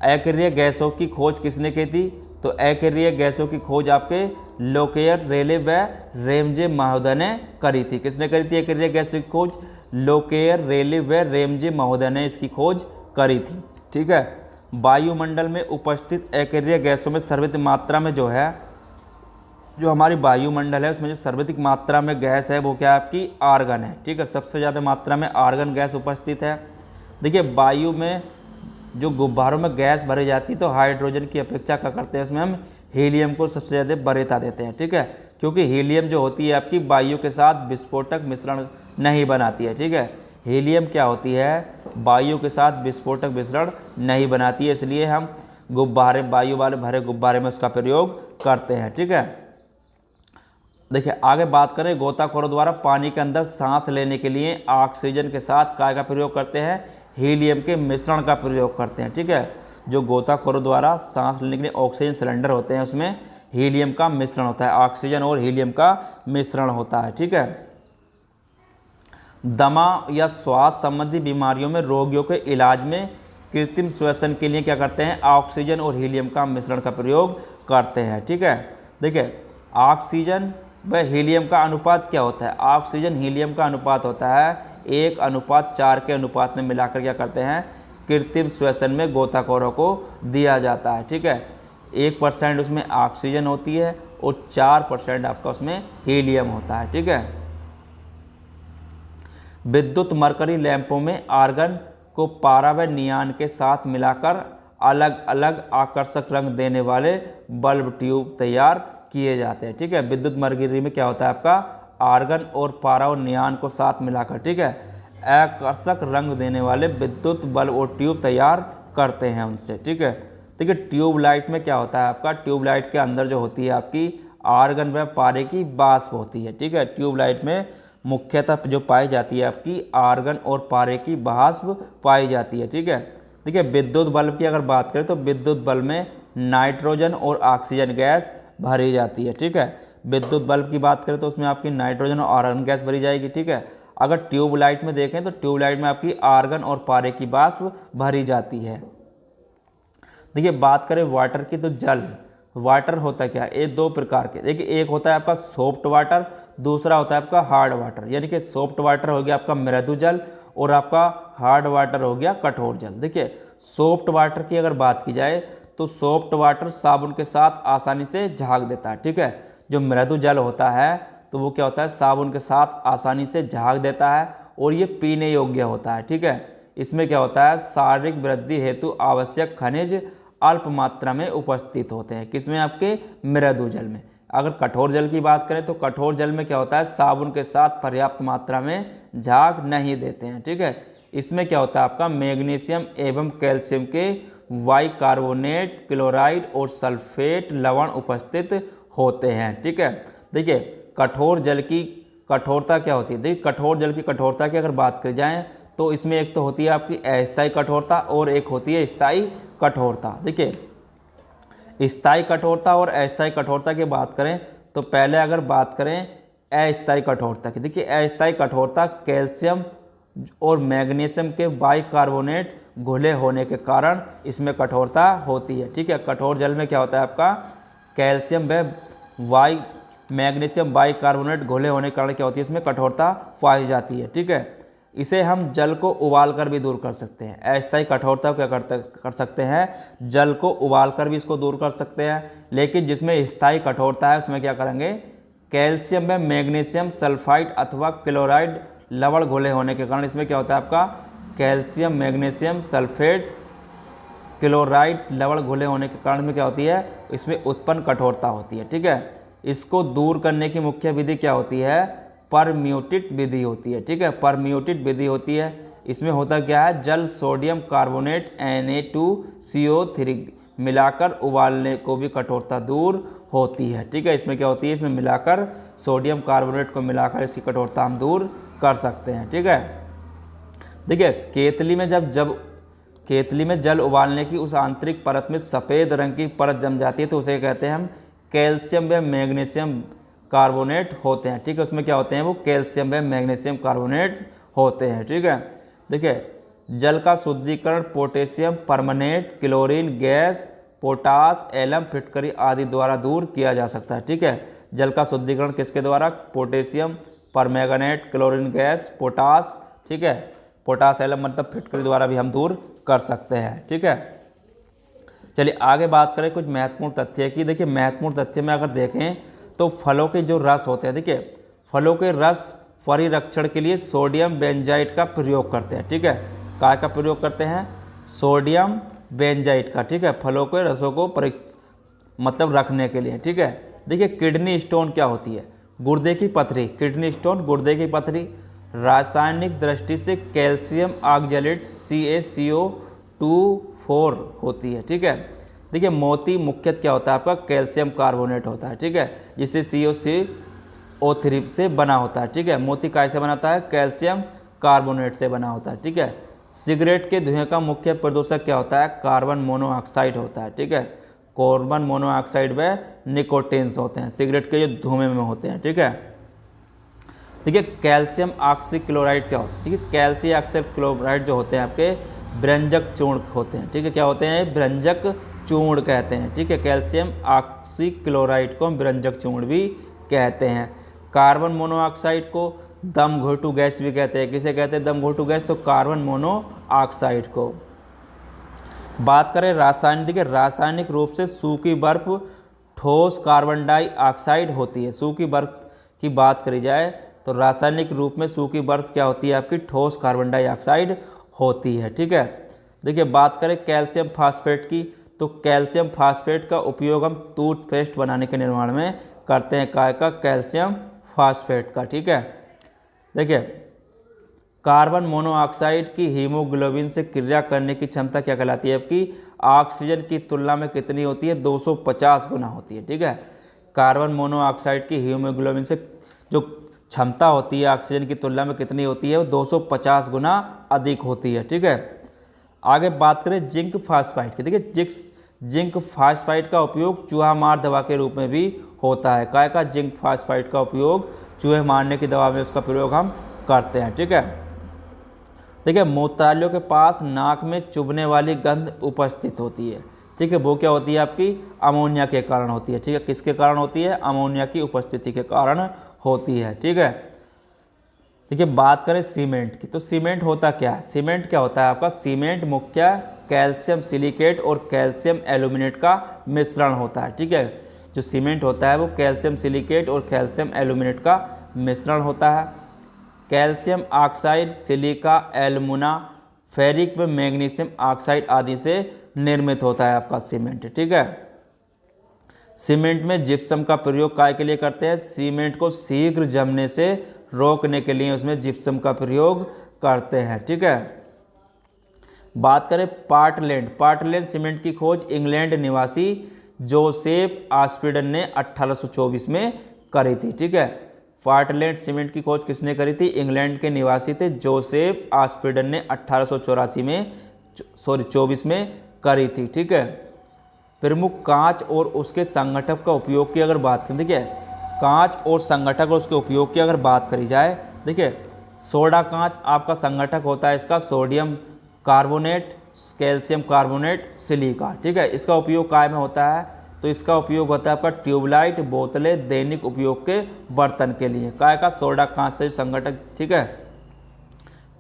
Speaker 1: अक्रिय गैसों की खोज किसने की थी? तो अक्रिय गैसों की खोज आपके लोकेयर, रेले व रेमजे महोदय ने करी थी। किसने करी थी अक्रिय गैसों की खोज? लोकेयर, रेले व रेमजे महोदय ने इसकी खोज करी थी। ठीक है, वायुमंडल में उपस्थित अक्रिय गैसों में सर्वाधिक मात्रा में जो है, जो हमारी वायुमंडल है उसमें जो सर्वाधिक मात्रा में गैस है वो क्या है? आपकी आर्गन है। ठीक है, सबसे ज़्यादा मात्रा में आर्गन गैस उपस्थित है। देखिए वायु में जो गुब्बारों में गैस भरी जाती है तो हाइड्रोजन की अपेक्षा क्या करते हैं? उसमें हम हीलियम को सबसे ज़्यादा वरीयता देते हैं। ठीक है, क्योंकि हीलियम जो होती है आपकी वायु के साथ विस्फोटक मिश्रण नहीं बनाती है। ठीक है, हीलियम क्या होती है? वायु के साथ विस्फोटक मिश्रण नहीं बनाती है, इसलिए हम गुब्बारे, वायु वाले भरे गुब्बारे में उसका प्रयोग करते हैं। ठीक है, देखिए आगे बात करें, गोताखोरों द्वारा पानी के अंदर सांस लेने के लिए ऑक्सीजन के साथ काय का प्रयोग करते हैं? हीलियम के मिश्रण का प्रयोग करते हैं। ठीक है, जो गोताखोरों द्वारा सांस लेने के लिए ऑक्सीजन सिलेंडर होते हैं उसमें हीलियम का मिश्रण होता है, ऑक्सीजन और हीलियम का मिश्रण होता है। ठीक है, दमा या श्वास संबंधी बीमारियों में रोगियों के इलाज में कृत्रिम श्वसन के लिए क्या करते हैं? ऑक्सीजन और हीलियम का मिश्रण का प्रयोग करते हैं। ठीक है, देखिए ऑक्सीजन व हीलियम का अनुपात क्या होता है? ऑक्सीजन हीलियम का अनुपात होता है 1:4 के अनुपात में मिलाकर क्या करते हैं? कृत्रिम श्वसन में गोताखोरों को दिया जाता है। ठीक है, 1% उसमें ऑक्सीजन होती है और 4% आपका उसमें हीलियम होता है। ठीक है, विद्युत मरकरी लैंपों में आर्गन को पारा व नियान के साथ मिलाकर अलग अलग आकर्षक रंग देने वाले बल्ब ट्यूब तैयार किए जाते हैं। ठीक है, विद्युत मरकरी में क्या होता है? आपका आर्गन और पारा और नियान को साथ मिलाकर, ठीक है, आकर्षक रंग देने वाले विद्युत बल्ब और ट्यूब तैयार करते हैं उनसे। ठीक है, देखिए ट्यूबलाइट में क्या होता है? आपका ट्यूबलाइट के अंदर जो होती है आपकी आर्गन व पारे की वाष्प होती है। ठीक है, ट्यूबलाइट में मुख्यतः जो पाई जाती है आपकी आर्गन और पारे की वाष्प पाई जाती है। ठीक है, देखिए विद्युत बल्ब की अगर बात करें तो विद्युत बल्ब में नाइट्रोजन और ऑक्सीजन गैस भरी जाती है। ठीक है, विद्युत बल्ब की बात करें तो उसमें आपकी नाइट्रोजन और आर्गन गैस भरी जाएगी। ठीक है, अगर ट्यूबलाइट में देखें तो ट्यूबलाइट में आपकी आर्गन और पारे की वाष्प भरी जाती है। देखिए बात करें वाटर की, तो जल, वाटर होता है क्या? ये दो प्रकार के, देखिए एक होता है आपका सॉफ्ट वाटर, दूसरा होता है आपका हार्ड वाटर। यानी कि सॉफ्ट वाटर हो गया आपका मृदु जल और आपका हार्ड वाटर हो गया कठोर जल। देखिए सॉफ्ट वाटर की अगर बात की जाए तो सॉफ्ट वाटर साबुन के साथ आसानी से झाग देता है। ठीक है, जो मृदु जल होता है तो वो क्या होता है? साबुन के साथ आसानी से झाग देता है और ये पीने योग्य होता है। ठीक है, इसमें क्या होता है? शारीरिक वृद्धि हेतु आवश्यक खनिज अल्प मात्रा में उपस्थित होते हैं। किसमें? आपके मृदु जल में। अगर कठोर जल की बात करें तो कठोर जल में क्या होता है? साबुन के साथ पर्याप्त मात्रा में झाग नहीं देते हैं। ठीक है, इसमें क्या होता है? आपका मैग्नीशियम एवं कैल्शियम के बाइकार्बोनेट, क्लोराइड और सल्फेट लवण उपस्थित होते हैं। ठीक है, देखिए कठोर जल की कठोरता क्या होती है? देखिए कठोर जल की कठोरता की अगर बात करी जाए तो इसमें एक तो होती है आपकी अस्थायी कठोरता और एक होती है स्थायी कठोरता। देखिए स्थायी कठोरता और अस्थायी कठोरता की बात करें तो पहले अगर बात करें अस्थायी कठोरता की, देखिए अस्थायी कठोरता कैल्शियम और मैग्नीशियम के बाइकार्बोनेट घुले होने के कारण इसमें कठोरता होती है। ठीक है, कठोर जल में क्या होता है? आपका कैल्शियम व मैग्नीशियम बाइकार्बोनेट घुले होने के कारण क्या होती है, इसमें कठोरता पाई जाती है। ठीक है, इसे हम जल को उबाल कर भी दूर कर सकते हैं। अस्थायी कठोरता को क्या कर सकते हैं, जल को उबाल कर भी इसको दूर कर सकते हैं। लेकिन जिसमें स्थायी कठोरता है उसमें क्या करेंगे, कैल्शियम में मैग्नीशियम सल्फाइड अथवा क्लोराइड लवण घुले होने के कारण इसमें क्या होता है आपका, कैल्शियम मैग्नीशियम सल्फेट क्लोराइड लवण घुले होने के कारण में क्या होती है, इसमें उत्पन्न कठोरता होती है। ठीक है, इसको दूर करने की मुख्य विधि क्या होती है, परम्यूटेट विधि होती है। ठीक है, परम्यूटेट विधि होती है। इसमें होता क्या है, जल सोडियम कार्बोनेट Na2CO3 मिलाकर उबालने को भी कठोरता दूर होती है। ठीक है, इसमें क्या होती है, इसमें मिलाकर सोडियम कार्बोनेट को मिलाकर इसकी कठोरता हम दूर कर सकते हैं। ठीक है, देखिए केतली में जल उबालने की उस आंतरिक परत में सफ़ेद रंग की परत जम जाती है तो उसे कहते हैं हम कैल्शियम व मैग्नीशियम कार्बोनेट होते हैं। ठीक है, उसमें क्या होते हैं, वो कैल्शियम व मैग्नीशियम कार्बोनेट होते हैं। ठीक है, देखिए जल का शुद्धिकरण potassium permanganate, chlorine gas, potash, alum, फिटकरी आदि द्वारा दूर किया जा सकता है। ठीक है, जल का शुद्धिकरण किसके द्वारा, potassium permanganate, chlorine gas, potash, ठीक है, पोटास एलम मतलब फिटकरी द्वारा भी हम दूर कर सकते हैं। ठीक है, चलिए आगे बात करें कुछ महत्वपूर्ण तथ्य की। देखिए महत्वपूर्ण तथ्य में अगर देखें तो फलों के जो रस होते हैं, देखिए फलों के रस परिरक्षण के लिए सोडियम बेंजाइट का प्रयोग करते हैं। ठीक है, काय का प्रयोग करते हैं, सोडियम बेंजाइट का। ठीक है, फलों के रसों को मतलब रखने के लिए। ठीक है, देखिए किडनी स्टोन क्या होती है, गुर्दे की पथरी, किडनी स्टोन गुर्दे की पथरी। रासायनिक दृष्टि से कैल्शियम ऑक्जेलेट CaCO2 होती है। ठीक है, देखिए मोती मुख्यतः क्या होता है आपका, कैल्शियम कार्बोनेट होता है। ठीक है, जिसे CaCO3 से बना होता है। ठीक है, मोती कैसे बनाता है, कैल्शियम कार्बोनेट से बना होता है। ठीक है, सिगरेट के धुएं का मुख्य प्रदूषक क्या होता है, कार्बन मोनोऑक्साइड होता है। ठीक है, कार्बन मोनोऑक्साइड व निकोटिन्स होते हैं सिगरेट के जो धुएं में होते हैं। ठीक है, देखिए कैल्शियम ऑक्सीक्लोराइड क्या होता है, ठीक है, कैल्शियम ऑक्सीक्लोराइड जो होते हैं आपके व्यंजक चूर्ण होते हैं। ठीक है, क्या होते हैं, व्यंजक चूर्ण कहते हैं। ठीक है, कैल्शियम ऑक्सीक्लोराइड को हम व्यंजक चूर्ण भी कहते हैं। कार्बन मोनोऑक्साइड को दम घोटू गैस भी कहते हैं। किसे कहते हैं दम घोटू गैस, तो कार्बन मोनोऑक्साइड को। बात करें रासायनिक, देखिए रासायनिक रूप से सूखी बर्फ ठोस कार्बन डाइऑक्साइड होती है। सूखी बर्फ की बात करी जाए तो रासायनिक रूप में सूखी बर्फ क्या होती है आपकी, ठोस कार्बन डाइऑक्साइड होती है। ठीक है, देखिए बात करें कैल्शियम फास्फेट की, तो कैल्शियम फास्फेट का उपयोग हम टूथपेस्ट बनाने के निर्माण में करते हैं। काय का, कैल्शियम फास्फेट का। ठीक है, देखिए कार्बन मोनोऑक्साइड की हीमोग्लोबिन से क्रिया करने की क्षमता क्या कहलाती है आपकी, ऑक्सीजन की तुलना में कितनी होती है, 250 गुना होती है। ठीक है, कार्बन मोनोऑक्साइड की हीमोग्लोबिन से जो क्षमता होती है ऑक्सीजन की तुलना में कितनी होती है, वो 250 गुना अधिक होती है। ठीक है, आगे बात करें जिंक फास्फाइड की। देखिए जिंक फास्फाइड का उपयोग चूहा मार दवा के रूप में भी होता है। काय का, जिंक फास्फाइड का उपयोग चूहे मारने की दवा में उसका प्रयोग हम करते हैं। ठीक है, देखिए मूत्रालयों के पास नाक में चुभने वाली गंध उपस्थित होती है। ठीक है, वो क्या होती है आपकी, अमोनिया के कारण होती है। ठीक है, किसके कारण होती है, अमोनिया की उपस्थिति के कारण होती है। ठीक है, देखिए बात करें सीमेंट की, तो सीमेंट होता क्या है, सीमेंट क्या होता है आपका, सीमेंट मुख्य कैल्शियम सिलिकेट और कैल्शियम एल्यूमिनेट का मिश्रण होता है। ठीक है, जो सीमेंट होता है वो कैल्शियम सिलिकेट और कैल्शियम एल्यूमिनेट का मिश्रण होता है। Calcium oxide, silica, alumina, ferric व मैग्नीशियम ऑक्साइड आदि से निर्मित होता है आपका सीमेंट। ठीक है, सीमेंट में जिप्सम का प्रयोग काय के लिए करते हैं, सीमेंट को शीघ्र जमने से रोकने के लिए उसमें जिप्सम का प्रयोग करते हैं। ठीक है, बात करें पार्टलैंड सीमेंट की खोज इंग्लैंड निवासी जोसेफ आस्पिडन ने 1824 में करी थी। ठीक है, पार्टलैंड सीमेंट की खोज किसने करी थी, इंग्लैंड के निवासी थे जोसेफ आस्पिडन ने 1824 में करी थी। ठीक है, प्रमुख कांच और उसके संगठक का उपयोग की अगर बात करें, देखिए कांच और संगठक और उसके उपयोग की अगर बात करी जाए, देखिए सोडा कांच आपका संगठक होता है इसका sodium carbonate, calcium carbonate, silica. ठीक है, इसका उपयोग काय में होता है, तो इसका उपयोग होता है आपका ट्यूबलाइट, बोतलें, दैनिक उपयोग के बर्तन के लिए। काय का? सोडा कांच से संघटक, ठीक है।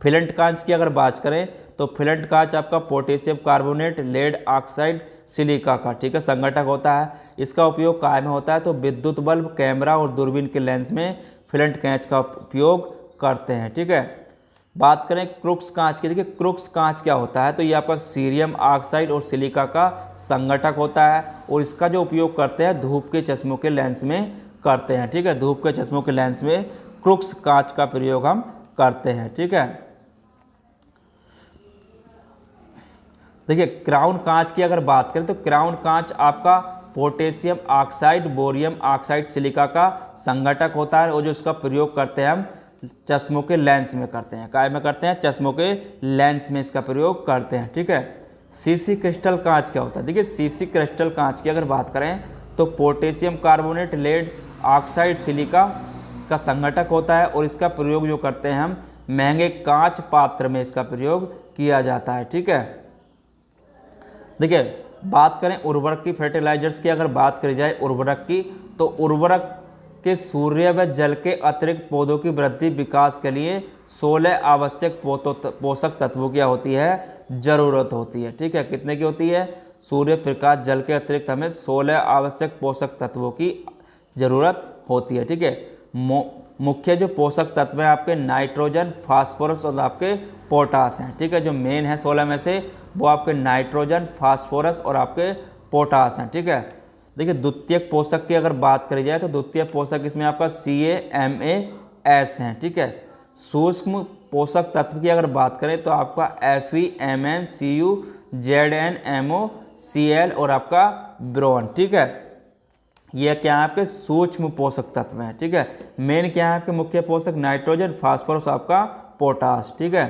Speaker 1: फिलेंट कांच की अगर बात करें तो फिलेंट कांच आपका potassium carbonate, lead oxide, silica का, ठीक है, संघटक होता है। इसका उपयोग काय में होता है? तो विद्युत बल्ब, कैमरा और दूरबीन के लेंस में फिलेंट कांच का उपयोग करते हैं, ठीक है। बात करें क्रुक्स कांच की, देखिए क्रुक्स कांच क्या होता है? तो ये आपका सीरियम ऑक्साइड और सिलिका का संघटक होता है और इसका जो उपयोग करते हैं धूप के चश्मों के लेंस में करते हैं, ठीक है। धूप के चश्मों के लेंस में क्रुक्स कांच का प्रयोग हम करते हैं, ठीक है। देखिए क्राउन कांच की अगर बात करें तो क्राउन कांच आपका potassium oxide, bohrium oxide, silica का संघटक होता है और जो इसका प्रयोग करते हैं हम चश्मों के लेंस में करते हैं। काय में करते हैं? चश्मों के लेंस में इसका प्रयोग करते हैं, ठीक है। सीसी क्रिस्टल कांच क्या होता है? देखिए सीसी क्रिस्टल कांच की अगर बात करें तो potassium carbonate, lead oxide, silica का संघटक होता है और इसका प्रयोग जो करते हैं हम महंगे कांच पात्र में इसका प्रयोग किया जाता है, ठीक है। देखिए बात करें उर्वरक की, फर्टिलाइजर्स की अगर बात करी जाए उर्वरक की, तो उर्वरक के सूर्य व जल के अतिरिक्त पौधों की वृद्धि विकास के लिए 16 आवश्यक पोषक तत्वों की होती है, जरूरत होती है, ठीक है। कितने की होती है? सूर्य प्रकाश जल के अतिरिक्त हमें 16 आवश्यक पोषक तत्वों की जरूरत होती है, ठीक है। मुख्य जो पोषक तत्व हैं आपके नाइट्रोजन, फास्फोरस और आपके पोटास हैं, ठीक है। जो मेन है 16 में से वो आपके नाइट्रोजन, फास्फोरस और आपके पोटास हैं, ठीक है। देखिए द्वितीयक पोषक की अगर बात करी जाए तो द्वितीयक पोषक इसमें आपका CaMaS हैं, ठीक है। सूक्ष्म पोषक तत्व की अगर बात करें तो आपका FeMnCu, ZnMoCl और आपका ब्रोन, ठीक है। ये क्या है? आपके सूक्ष्म पोषक तत्व हैं, ठीक है। मेन क्या है? आपके मुख्य पोषक नाइट्रोजन, फास्फोरस, आपका पोटास, ठीक है।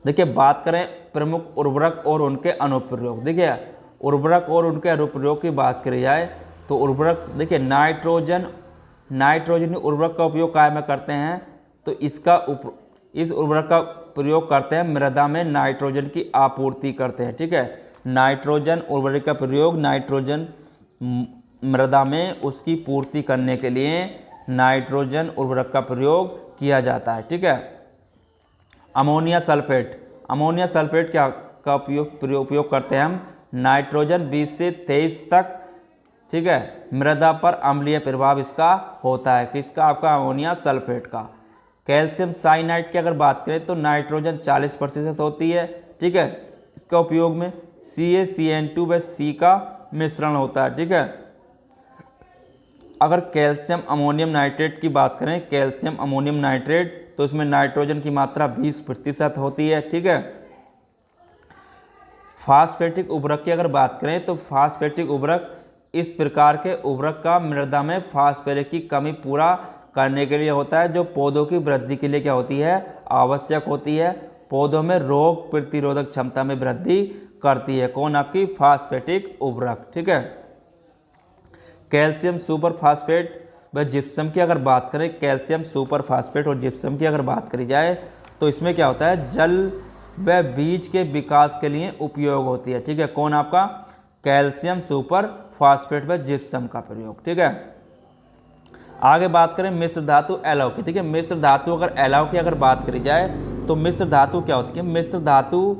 Speaker 1: देखिए बात करें प्रमुख उर्वरक और उनके अनुप्रयोग। देखिए उर्वरक और उनके अनुप्रयोग की बात करी जाए तो उर्वरक, देखिए नाइट्रोजन उर्वरक का उपयोग काय में करते हैं? तो इस उर्वरक का प्रयोग करते हैं मृदा में नाइट्रोजन की आपूर्ति करते हैं, ठीक है। नाइट्रोजन उर्वरक का प्रयोग नाइट्रोजन मृदा में उसकी पूर्ति करने के लिए नाइट्रोजन उर्वरक का प्रयोग किया जाता है, ठीक है। अमोनिया सल्फेट क्या का उपयोग करते हैं हम? नाइट्रोजन 20 से 23 तक, ठीक है, मृदा पर अम्लीय प्रभाव इसका होता है, किसका? आपका अमोनिया सल्फेट का। कैल्शियम साइनाइड की अगर बात करें तो नाइट्रोजन 40% होती है, ठीक है। इसका उपयोग में CaCN2 व C का मिश्रण होता है, ठीक है। अगर कैल्शियम अमोनियम नाइट्रेट की बात करें, कैल्शियम अमोनियम नाइट्रेट, तो इसमें नाइट्रोजन की मात्रा 20% होती है, ठीक है। फास्फेटिक उर्वरक की अगर बात करें तो फास्फेटिक उर्वरक इस प्रकार के उर्वरक का मृदा में फास्फोरस की कमी पूरा करने के लिए होता है, जो पौधों की वृद्धि के लिए क्या होती है? आवश्यक होती है। पौधों में रोग प्रतिरोधक क्षमता में वृद्धि करती है। कौन? आपकी फास्फेटिक उर्वरक, ठीक है। कैल्शियम सुपर फास्फेट व जिप्सम की अगर बात करें, कैल्शियम सुपर फास्फेट और जिप्सम की अगर बात करी जाए तो इसमें क्या होता है? जल व बीज के विकास के लिए उपयोग होती है, ठीक है। कौन? आपका कैल्शियम सुपर फास्फेट व जिप्सम का प्रयोग, ठीक है। आगे बात करें मिश्र धातु एलॉय की, ठीक है। मिश्र धातु अगर एलॉय की अगर बात करी जाए तो मिश्र धातु क्या होती है? मिश्र धातु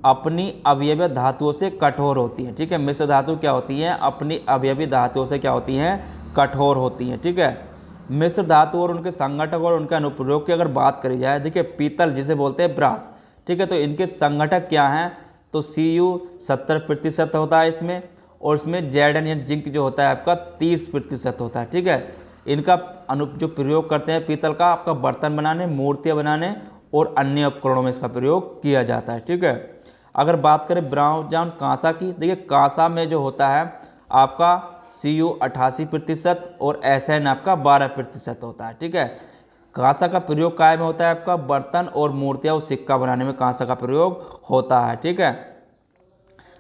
Speaker 1: अपनी अवयवी धातुओं से कठोर होती है, ठीक है। मिश्र धातु क्या होती है? अपनी अवयवी धातुओं से क्या होती हैं? कठोर होती हैं, ठीक है। मिश्र धातु और उनके संघटक और उनके अनुप्रयोग की अगर बात करी जाए, देखिए पीतल जिसे बोलते हैं ब्रास, ठीक है, तो इनके संघटक क्या हैं? तो Cu 70% होता है इसमें, और इसमें Zn या जिंक जो होता है आपका 30% होता है, ठीक है। इनका जो प्रयोग करते हैं पीतल का, आपका बर्तन बनाने, मूर्तियाँ बनाने और अन्य उपकरणों में इसका प्रयोग किया जाता है, ठीक है। अगर बात करें ब्राउन कांसा की, देखिए कांसा में जो होता है आपका Cu 88% और Sn आपका 12% होता है, ठीक है। कांसा का प्रयोग काय में होता है? आपका बर्तन और मूर्तियाँ और सिक्का बनाने में कांसा का प्रयोग होता है, ठीक है।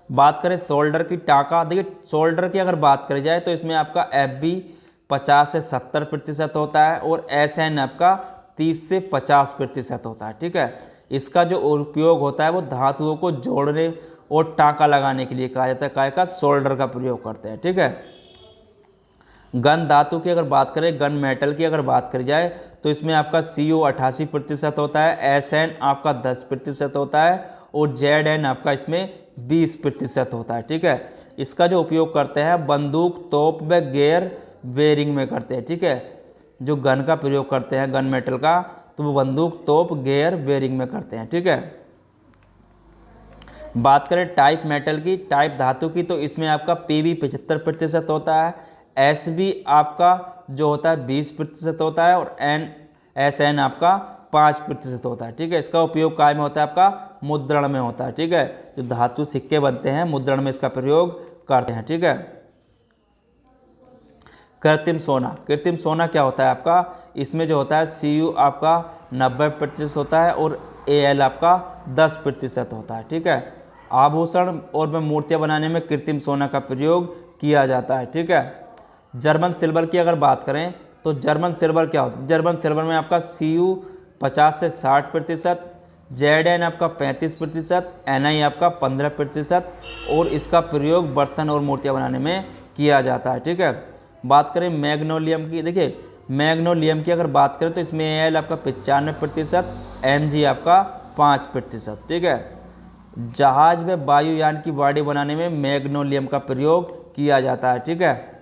Speaker 1: बात करें शोल्डर की टाका, देखिए शोल्डर की अगर बात करी जाए तो इसमें आपका Fb 50 से 70% होता है और Sn आपका 30 से 50% होता है, ठीक है। इसका जो उपयोग होता है वो धातुओं को जोड़ने और टाँका लगाने के लिए कहा जाता है काय का, शोल्डर का प्रयोग करते हैं। ठीक है। गन धातु की अगर बात करें, गन मेटल की अगर बात करी जाए तो इसमें आपका CO 88% होता है, SN आपका 10% होता है और ZN आपका इसमें 20% होता है। ठीक है। इसका जो उपयोग करते हैं बंदूक, तोप व गेयर बेरिंग में करते हैं। ठीक है। जो गन का प्रयोग करते हैं गन मेटल का, तो वो बंदूक, तोप, गेयर बेरिंग में करते हैं। ठीक है। बात करें टाइप मेटल की, टाइप धातु की, तो इसमें आपका PB 75% होता है, SB आपका जो होता है 20% होता है और SN आपका 5% होता है। ठीक है। इसका उपयोग काय में होता है, आपका मुद्रण में होता है। ठीक है। जो धातु सिक्के बनते हैं मुद्रण में इसका प्रयोग करते हैं। ठीक है। कृत्रिम सोना, कृत्रिम सोना क्या होता है आपका, इसमें जो होता है CU आपका 90% होता है और AL आपका 10% होता है। ठीक है। आभूषण और मूर्तियाँ बनाने में कृत्रिम सोना का प्रयोग किया जाता है। ठीक है। जर्मन सिल्वर की अगर बात करें तो जर्मन सिल्वर क्या होता है, जर्मन सिल्वर में आपका CU 50 से 60%, ZN आपका 35%, NI आपका 15% और इसका प्रयोग बर्तन और मूर्तियाँ बनाने में किया जाता है। ठीक है। बात करें मैग्नोलियम की, देखिए मैग्नोलियम की अगर बात करें तो इसमें AL आपका 95%, Mg आपका 5%। ठीक है। जहाज व वायुयान की बॉडी बनाने में मैग्नोलियम का प्रयोग किया जाता है। ठीक है।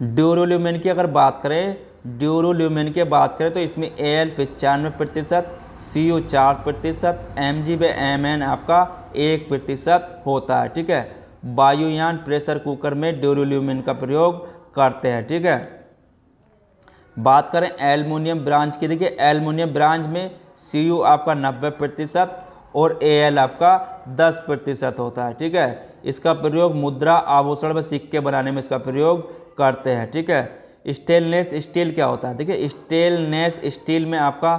Speaker 1: ड्यूरोल्यूमिन की अगर बात करें, ड्यूरोल्यूमिन की बात करें तो इसमें AL 95%, CU 4%, Mg व Mn आपका 1% होता है। ठीक है। वायुयान प्रेशर कुकर में ड्यूरोल्यूमिन का प्रयोग करते हैं। ठीक है। बात करें एल्युमिनियम ब्रांच की, देखिए एल्युमिनियम ब्रांच में CU आपका 90% और AL आपका 10% होता है। ठीक है। इसका प्रयोग मुद्रा, आभूषण व सिक्के बनाने में इसका प्रयोग करते हैं। ठीक है। स्टेनलेस स्टील क्या होता है, देखिए स्टेनलेस स्टील में आपका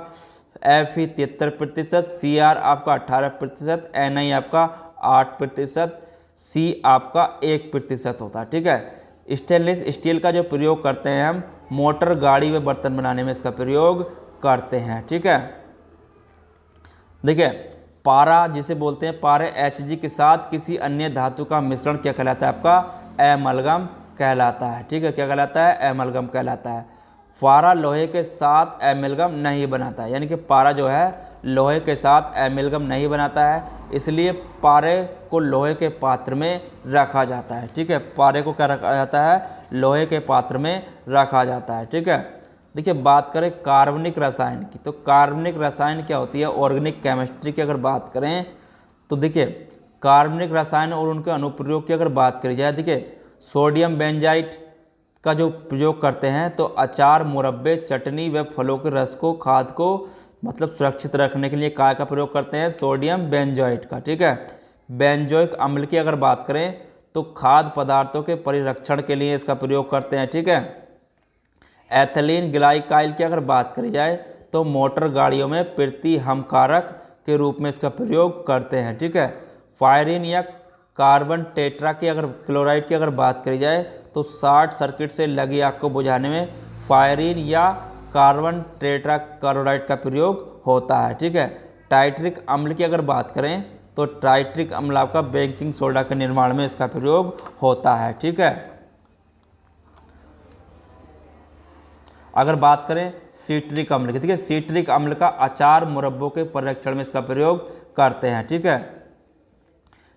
Speaker 1: Fe 73%, Cr आपका 18%, Ni आपका 8%, C आपका 1% होता है। ठीक है। स्टेनलेस स्टील का जो प्रयोग करते हैं हम मोटर, गाड़ी व बर्तन बनाने में इसका प्रयोग करते हैं। ठीक है। देखिए पारा जिसे बोलते हैं, पारे Hg के साथ किसी अन्य धातु का मिश्रण क्या कहलाता है, आपका एमलगम कहलाता है। ठीक है। क्या कहलाता है, एमलगम कहलाता है। पारा लोहे के साथ एमलगम नहीं बनाता है, यानी कि पारा जो है लोहे के साथ एमलगम नहीं बनाता है, इसलिए पारे को लोहे के पात्र में रखा जाता है। ठीक है। पारे को क्या रखा जाता है, लोहे के पात्र में रखा जाता है। ठीक है। देखिए बात करें कार्बनिक रसायन की, तो कार्बनिक रसायन क्या होती है, ऑर्गेनिक केमिस्ट्री की अगर बात करें तो देखिए कार्बनिक रसायन और उनके अनुप्रयोग की अगर बात करी जाए, देखिए सोडियम बेंजाइट का जो प्रयोग करते हैं तो अचार, मुरब्बे, चटनी व फलों के रस को, खाद को मतलब सुरक्षित रखने के लिए काय का प्रयोग करते हैं, सोडियम बेंजोइट का। ठीक है। बेंजोइक अम्ल की अगर बात करें तो खाद्य पदार्थों के परिरक्षण के लिए इसका प्रयोग करते हैं। ठीक है। एथिलीन ग्लाइकाइल की अगर बात करी जाए तो मोटर गाड़ियों में प्रतिहमकारक के रूप में इसका प्रयोग करते हैं। ठीक है। फायरिन या कार्बन टेट्रा की अगर क्लोराइड की अगर बात करी जाए तो शॉर्ट सर्किट से लगी आग को बुझाने में फायरिन या कार्बन टेट्रा क्लोराइड का प्रयोग होता है। ठीक है। टाइट्रिक अम्ल की अगर बात करें तो टाइट्रिक अम्ल आपका बेकिंग सोडा के निर्माण में इसका प्रयोग होता है। ठीक है। अगर बात करें सीट्रिक अम्ल की, ठीक है, सीट्रिक अम्ल का अचार, मुरब्बों के परिरक्षण में इसका प्रयोग करते हैं। ठीक है।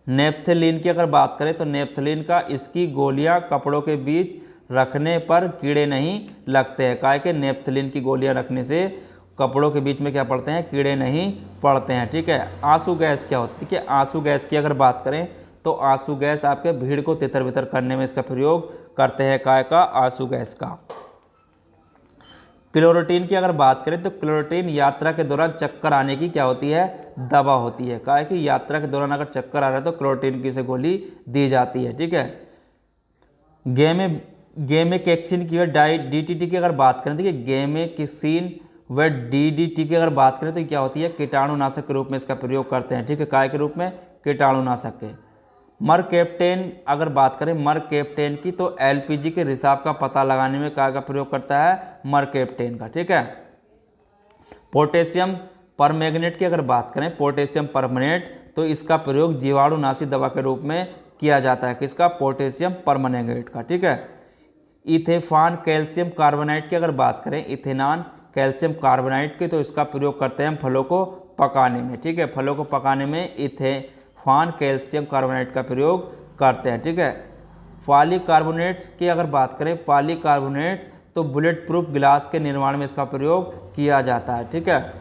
Speaker 1: नेप्थलीन की अगर बात करें तो नेप्थलीन का इसकी गोलियां कपड़ों के बीच रखने पर कीड़े नहीं लगते हैं। काहे कि नेप्थलीन की गोलियां रखने से कपड़ों के बीच में क्या पड़ते हैं, कीड़े नहीं पड़ते हैं। ठीक है। आंसू गैस क्या होती है, ठीक है, आंसू गैस की अगर बात करें तो आंसू गैस आपके भीड़ को तितर बितर करने में इसका प्रयोग करते हैं। काय का, आंसू गैस का। क्लोरोटीन की अगर बात करें तो क्लोरोटीन यात्रा के दौरान चक्कर आने की क्या होती है, दवा होती है। काहे कि यात्रा के दौरान अगर चक्कर आ रहा है तो क्लोरोटीन की से गोली दी जाती है। ठीक है। गेमेकेक्सिन की DDT की अगर बात करें, देखिए गेमेकिसिन व DDT की अगर बात करें तो क्या होती है, कीटाणुनाशक के रूप में इसका प्रयोग करते हैं। ठीक है। काय के रूप में, कीटाणुनाशक के। मरकेप्टेन अगर बात करें मरकेप्टेन की तो LPG के रिसाव का पता लगाने में काय का प्रयोग करता है, मरकेप्टेन का। ठीक है। पोटेशियम परमैंगनेट की अगर बात करें, पोटेशियम परमैंगनेट तो इसका प्रयोग जीवाणुनाशी दवा के रूप में किया जाता है, किसका, पोटेशियम परमैंगनेट का, ठीक है। इथेफॉन कैल्शियम कार्बोनेट की अगर बात करें, इथेनॉन कैल्शियम कार्बोनेट की, तो इसका प्रयोग करते हैं हम फलों को पकाने में, ठीक है। फलों को पकाने में इथेफॉन कैल्शियम कार्बोनेट का प्रयोग करते हैं, ठीक है। पॉलीकार्बोनेट्स की अगर बात करें, पॉलीकार्बोनेट्स तो बुलेट प्रूफ गिलास के निर्माण में इसका प्रयोग किया जाता है, ठीक है।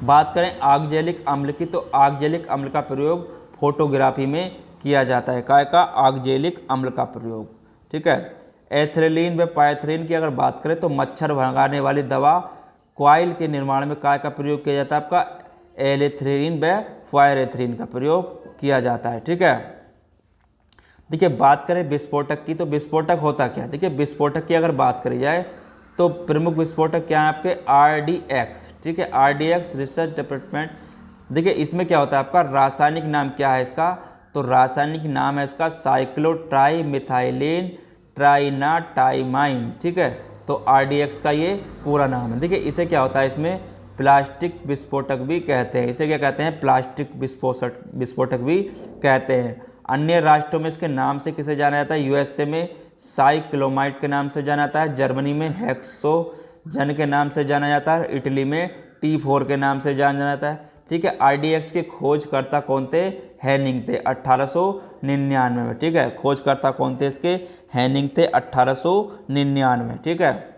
Speaker 1: बात करें ऑक्जेलिक अम्ल की, तो ऑक्जेलिक अम्ल का प्रयोग फोटोग्राफी में किया जाता है, काय का, ऑक्जेलिक अम्ल का प्रयोग, ठीक है। एथिलीन व पाइथरीन की अगर बात करें तो मच्छर भगाने वाली दवा कॉइल के निर्माण में काय का प्रयोग किया जाता है, आपका एलेथ्रीन व फायरेथ्रीन का प्रयोग किया जाता है, ठीक है। देखिए बात करें विस्फोटक की, तो विस्फोटक होता क्या है। देखिए विस्फोटक की अगर बात करी जाए तो प्रमुख विस्फोटक क्या है आपके, RDX, ठीक है, RDX रिसर्च डिपार्टमेंट। देखिए इसमें क्या होता है, आपका रासायनिक नाम क्या है इसका, तो रासायनिक नाम है इसका साइक्लोट्राइमिथाइलिन ट्राइनाटाइमाइन, ठीक है। तो RDX का ये पूरा नाम है। देखिए इसे क्या होता है, इसमें प्लास्टिक विस्फोटक भी कहते हैं, इसे क्या कहते हैं, प्लास्टिक विस्फोटक भी कहते हैं। अन्य राष्ट्रों में इसके नाम से किसे जाना जाता है, USA में साइक्लोमाइट के नाम से जाना जाता है, जर्मनी में हेक्सोजन के नाम से जाना जाता है, इटली में T4 के नाम से जाना जाता है, ठीक है। RDX के खोजकर्ता कौन थे, हैनिंग थे 1899 में, ठीक है। खोजकर्ता कौन थे इसके, हैनिंग थे 1899, ठीक है।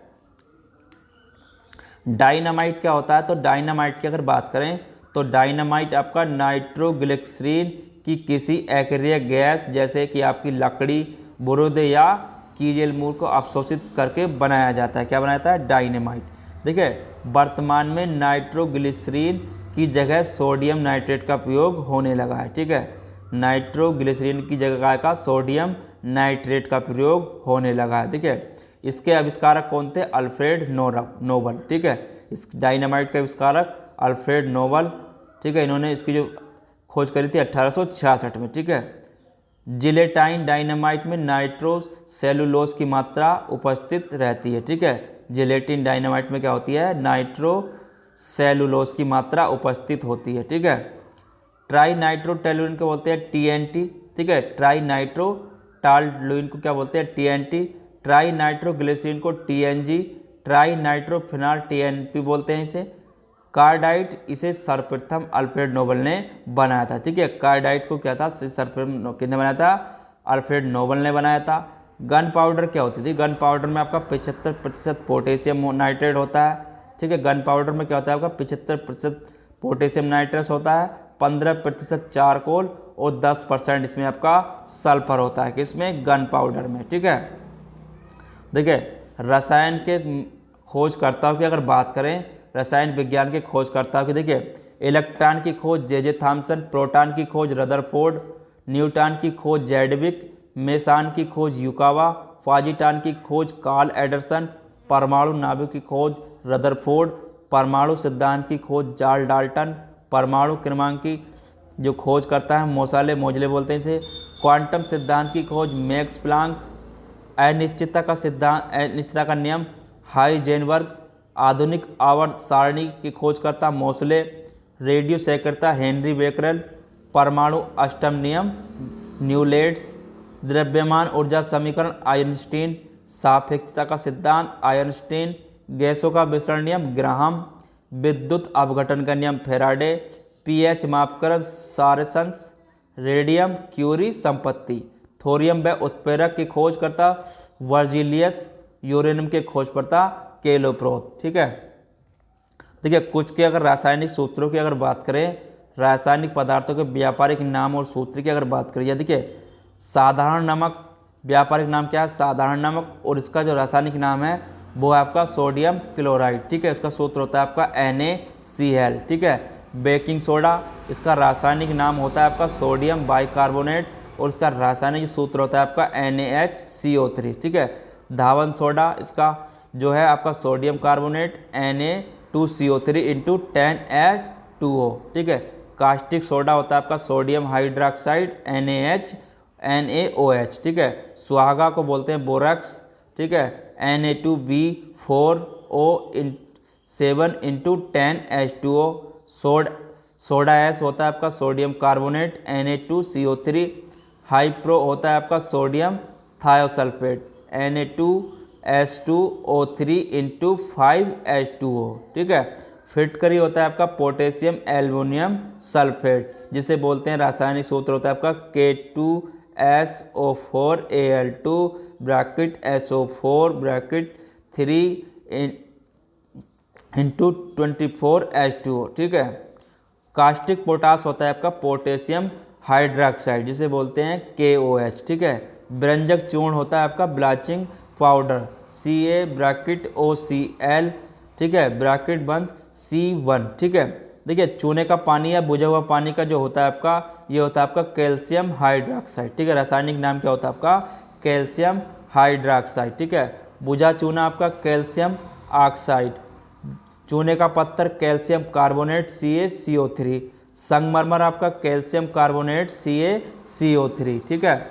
Speaker 1: डायनामाइट क्या होता है, तो डायनामाइट की अगर बात करें तो डायनामाइट आपका नाइट्रोग्लिसरीन की किसी अक्रिय गैस जैसे कि आपकी लकड़ी, बुरूद या कीजेल मूल को अवशोषित करके बनाया जाता है, क्या बनाया जाता है, डायनामाइट। देखिए वर्तमान में नाइट्रोग्लिसरीन की जगह सोडियम नाइट्रेट का प्रयोग होने लगा है, ठीक है। नाइट्रोग्लिसरीन की जगह का सोडियम नाइट्रेट का प्रयोग होने लगा है, ठीक है। इसके आविष्कारक कौन थे, अल्फ्रेड नोबल, ठीक है। इस डायनामाइट के आविष्कारक अल्फ्रेड नोबल, ठीक है। इन्होंने इसकी जो खोज करी थी 1866 में, ठीक है। जिलेटाइन डायनामाइट में नाइट्रो सेलुलोज की मात्रा उपस्थित रहती है, ठीक है। जिलेटिन डायनामाइट में क्या होती है, नाइट्रो सेलुलोज की मात्रा उपस्थित होती है, ठीक है। ट्राई नाइट्रोटेलुइन को बोलते हैं TNT, ठीक है। ट्राई नाइट्रोटालुइन को क्या बोलते हैं, TNT। ट्राई नाइट्रोग्लिसरीन को TNG, ट्राई नाइट्रोफिनॉल TNP बोलते हैं इसे। कार्डाइट इसे सर्वप्रथम अल्फ्रेड नोबल ने बनाया था, ठीक है। कार्डाइट को क्या था, सर्वप्रथम किसने बनाया था, अल्फ्रेड नोबल ने बनाया था। गन पाउडर क्या होती थी, गन पाउडर में आपका 75% पोटेशियम नाइट्रेट होता है, ठीक है। गन पाउडर में क्या होता है आपका 75% पोटेशियम नाइट्रेट होता है, 15% चारकोल और 10% इसमें आपका सल्फर होता है, किसमें, गन पाउडर में, ठीक है। देखिए रसायन के खोजकर्ताओं की अगर बात करें, रसायन विज्ञान के खोजकर्ताओं की, देखिए इलेक्ट्रॉन की खोज जे थॉमसन, प्रोटॉन की खोज रदरफोर्ड, न्यूट्रॉन की खोज जैडविक, मेसान की खोज युकावा, पॉजिट्रॉन की खोज कार्ल एंडरसन, परमाणु नाभिक की खोज रदरफोर्ड, परमाणु सिद्धांत की खोज चार्ल्स डाल्टन, परमाणु क्रमांक की जो खोज करता है मोजले बोलते हैं इसे, क्वांटम सिद्धांत की खोज मैक्स प्लांक, अनिश्चितता का सिद्धांत, अनिश्चितता का नियम हाइजेनबर्ग, आधुनिक आवर्त सारणी की खोज करता मोसले, रेडियो सेकर्ता हेनरी बेकरल, परमाणु अष्टम नियम न्यूलेट्स, द्रव्यमान ऊर्जा समीकरण आइंस्टीन, सापेक्षता का सिद्धांत आइंस्टीन, गैसों का विसरण नियम ग्राहम, विद्युत अपघटन का नियम फेराडे, pH मापकरण सारेसंस, रेडियम क्यूरी संपत्ति, थोरियम व उत्प्रेरक की खोज करता वर्जिलियस, यूरेनियम के खोजकर्ता केलोप्रोथ, ठीक है। देखिए कुछ के अगर रासायनिक सूत्रों की अगर बात करें, रासायनिक पदार्थों के व्यापारिक नाम और सूत्र की अगर बात करिए, देखिए साधारण नमक व्यापारिक नाम क्या है, साधारण नमक, और इसका जो रासायनिक नाम है वो है आपका सोडियम क्लोराइड, ठीक है। इसका सूत्र होता है आपका NaCl, ठीक है। बेकिंग सोडा, इसका रासायनिक नाम होता है आपका सोडियम बाइकार्बोनेट और इसका रासायनिक सूत्र होता है आपका NaHCO3, ठीक है। धावन सोडा, इसका जो है आपका sodium carbonate Na2CO3 into 10H2O, ठीक है। कास्टिक सोडा होता है आपका सोडियम हाइड्रोक्साइड NaOH, ठीक है। सुहागा को बोलते हैं बोरक्स, ठीक है, Na2B4O7 into 10H2O। Soda S होता है आपका सोडियम कार्बोनेट Na2CO3। हाइप्रो होता है आपका sodium thiosulphate Na2S2O3 into 5H2O, ठीक है। फिटकरी होता है आपका पोटेशियम एल्युमिनियम सल्फेट, जिसे बोलते हैं रासायनिक सूत्र होता है आपका K2SO4Al2 bracket SO4 bracket 3 into 24H2O, ठीक है। कास्टिक पोटास होता है आपका पोटेशियम हाइड्रोक्साइड, जिसे बोलते हैं KOH, ठीक है। व्यंजक चूर्ण होता है आपका bleaching powder Ca bracket OCl, ठीक है, ब्रैकेट बंद C1, ठीक है। देखिए चूने का पानी या बुझा हुआ पानी का जो होता है आपका, ये होता है आपका कैल्शियम हाइड्रोक्साइड, ठीक है। रासायनिक नाम क्या होता है आपका कैल्शियम हाइड्रोक्साइड, ठीक है। बुझा चूना आपका कैल्शियम ऑक्साइड, चूने का पत्थर कैल्शियम कार्बोनेट CaCO3, संगमरमर आपका कैल्शियम कार्बोनेट CaCO3, ठीक है।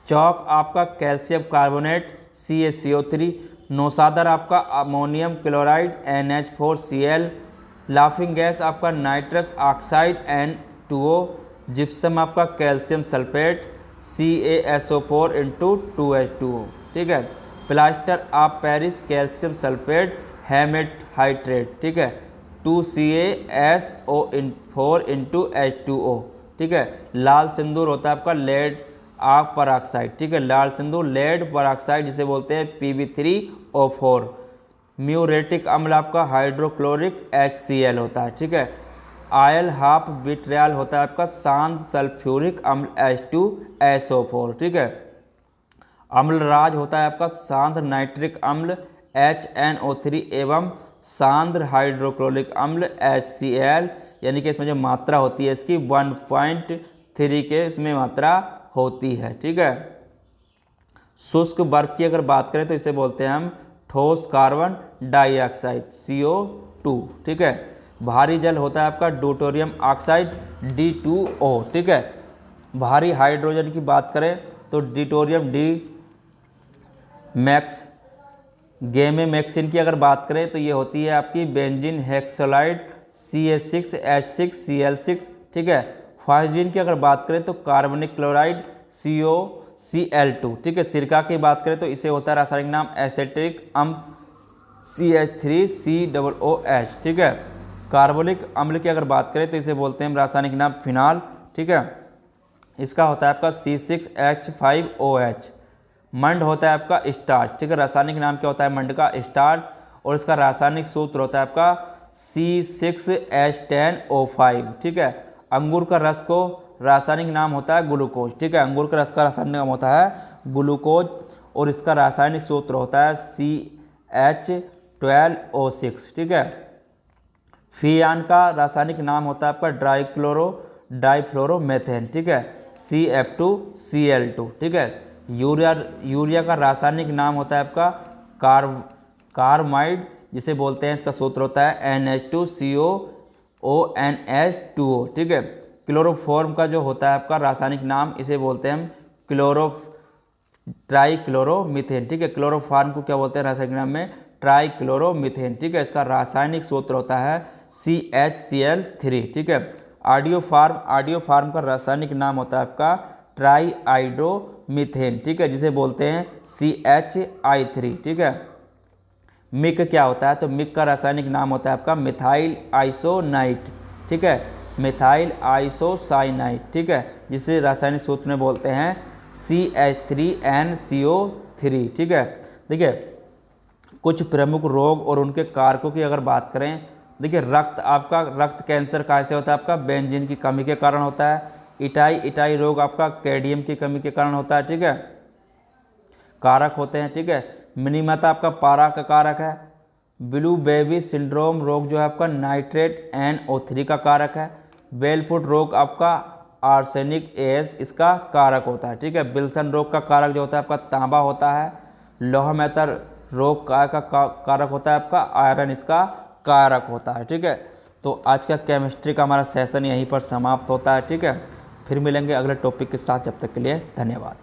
Speaker 1: चौक आपका कैल्शियम कार्बोनेट CaCO3, नौसादर आपका ammonium chloride NH4Cl, laughing gas आपका नाइट्रस ऑक्साइड N2O, जिप्सम आपका calcium sulphate CaSO4 into 2H2O, ठीक है। Plaster of Paris calcium sulphate hamate hydrate, ठीक है, 2CaSO4 इंटू H2O, ठीक है। लाल सिंदूर होता है आपका लेड आग परऑक्साइड, ठीक है, लाल सिंदूर लेड परऑक्साइड, जिसे बोलते हैं Pb3O4। म्यूरेटिक अम्ल आपका हाइड्रोक्लोरिक HCl होता है, ठीक है। आयल हाफ विट्रियल होता है आपका शांत सल्फ्यूरिक अम्ल H2SO4, ठीक है। अम्लराज होता है आपका शांत नाइट्रिक अम्ल HNO3 एवं शांत हाइड्रोक्लोरिक अम्ल HCl, यानी कि इसमें जो मात्रा होती है इसकी 1.3 के इसमें मात्रा होती है, ठीक है। शुष्क बर्फ की अगर बात करें तो इसे बोलते हैं हम ठोस कार्बन डाइऑक्साइड CO2, ठीक है। भारी जल होता है आपका ड्यूटेरियम ऑक्साइड D2O, ठीक है। भारी हाइड्रोजन की बात करें तो ड्यूटेरियम D मैक्स। गैमेमैक्सिन की अगर बात करें तो ये होती है आपकी बेंजीन हेक्सोलाइड CH6H6Cl6, ठीक है। फाइजीन की अगर बात करें तो कार्बनिक क्लोराइड COCl2, ठीक है। सिरका की बात करें तो इसे होता है रासायनिक नाम एसेटिक अम्ल CH3COOH, ठीक है। कार्बोनिक अम्ल की अगर बात करें तो इसे बोलते हैं रासायनिक नाम फिनाल, ठीक है। इसका होता है आपका C6H5OH। मंड होता है आपका स्टार्च, ठीक है, रासायनिक नाम क्या होता है मंड का स्टार्च, और इसका रासायनिक सूत्र होता है आपका C6H10O5, ठीक है। अंगूर का रस को रासायनिक नाम होता है ग्लूकोज, ठीक है, अंगूर का रस का रासायनिक नाम होता है ग्लूकोज, और इसका रासायनिक सूत्र होता है CH12O6, ठीक है। फियान का रासायनिक नाम होता है आपका डाइफ्लोरोमेथेन, ठीक है, CF2Cl2, ठीक है। यूरिया का रासायनिक नाम होता है आपका कार्बाइड, जिसे बोलते हैं इसका सूत्र होता है NH2COONH2O, ठीक है। क्लोरोफॉर्म का जो होता है आपका रासायनिक नाम, इसे बोलते हैं हम ट्राइक्लोरोमीथेन, ठीक है। क्लोरोफॉर्म को क्या बोलते हैं रासायनिक नाम में ट्राइक्लोरोमीथेन, ठीक है। इसका रासायनिक सूत्र होता है CHCl3, ठीक है। ऑडियोफार्म का रासायनिक नाम होता है आपका ट्राईआइड्रोमीथेन, ठीक है, जिसे बोलते हैं CHI3, ठीक है। मिक क्या होता है तो मिक का रासायनिक नाम होता है आपका मिथाइल आइसोनाइट, ठीक है, मिथाइल आइसोसाइनाइट, ठीक है, जिसे रासायनिक सूत्र में बोलते हैं CH3NCO3, ठीक है। देखिए कुछ प्रमुख रोग और उनके कारकों की अगर बात करें, देखिए रक्त कैंसर कैसे होता है आपका बेंजीन की कमी के कारण होता है। इटाई रोग आपका कैडमियम की कमी के कारण होता है, ठीक है, कारक होते हैं, ठीक है। मिनीमता आपका पारा का कारक है। ब्लू बेबी सिंड्रोम रोग जो है आपका नाइट्रेट NO3 का कारक है। बेलफुट रोग आपका आर्सेनिक AS इसका कारक होता है, ठीक है। विल्सन रोग का कारक जो होता है आपका तांबा होता है। लोहमेतर रोग का कारक होता है आपका आयरन इसका कारक होता है, ठीक है। तो आज का केमिस्ट्री का हमारा सेशन यहीं पर समाप्त होता है, ठीक है। फिर मिलेंगे अगले टॉपिक के साथ, जब तक के लिए धन्यवाद।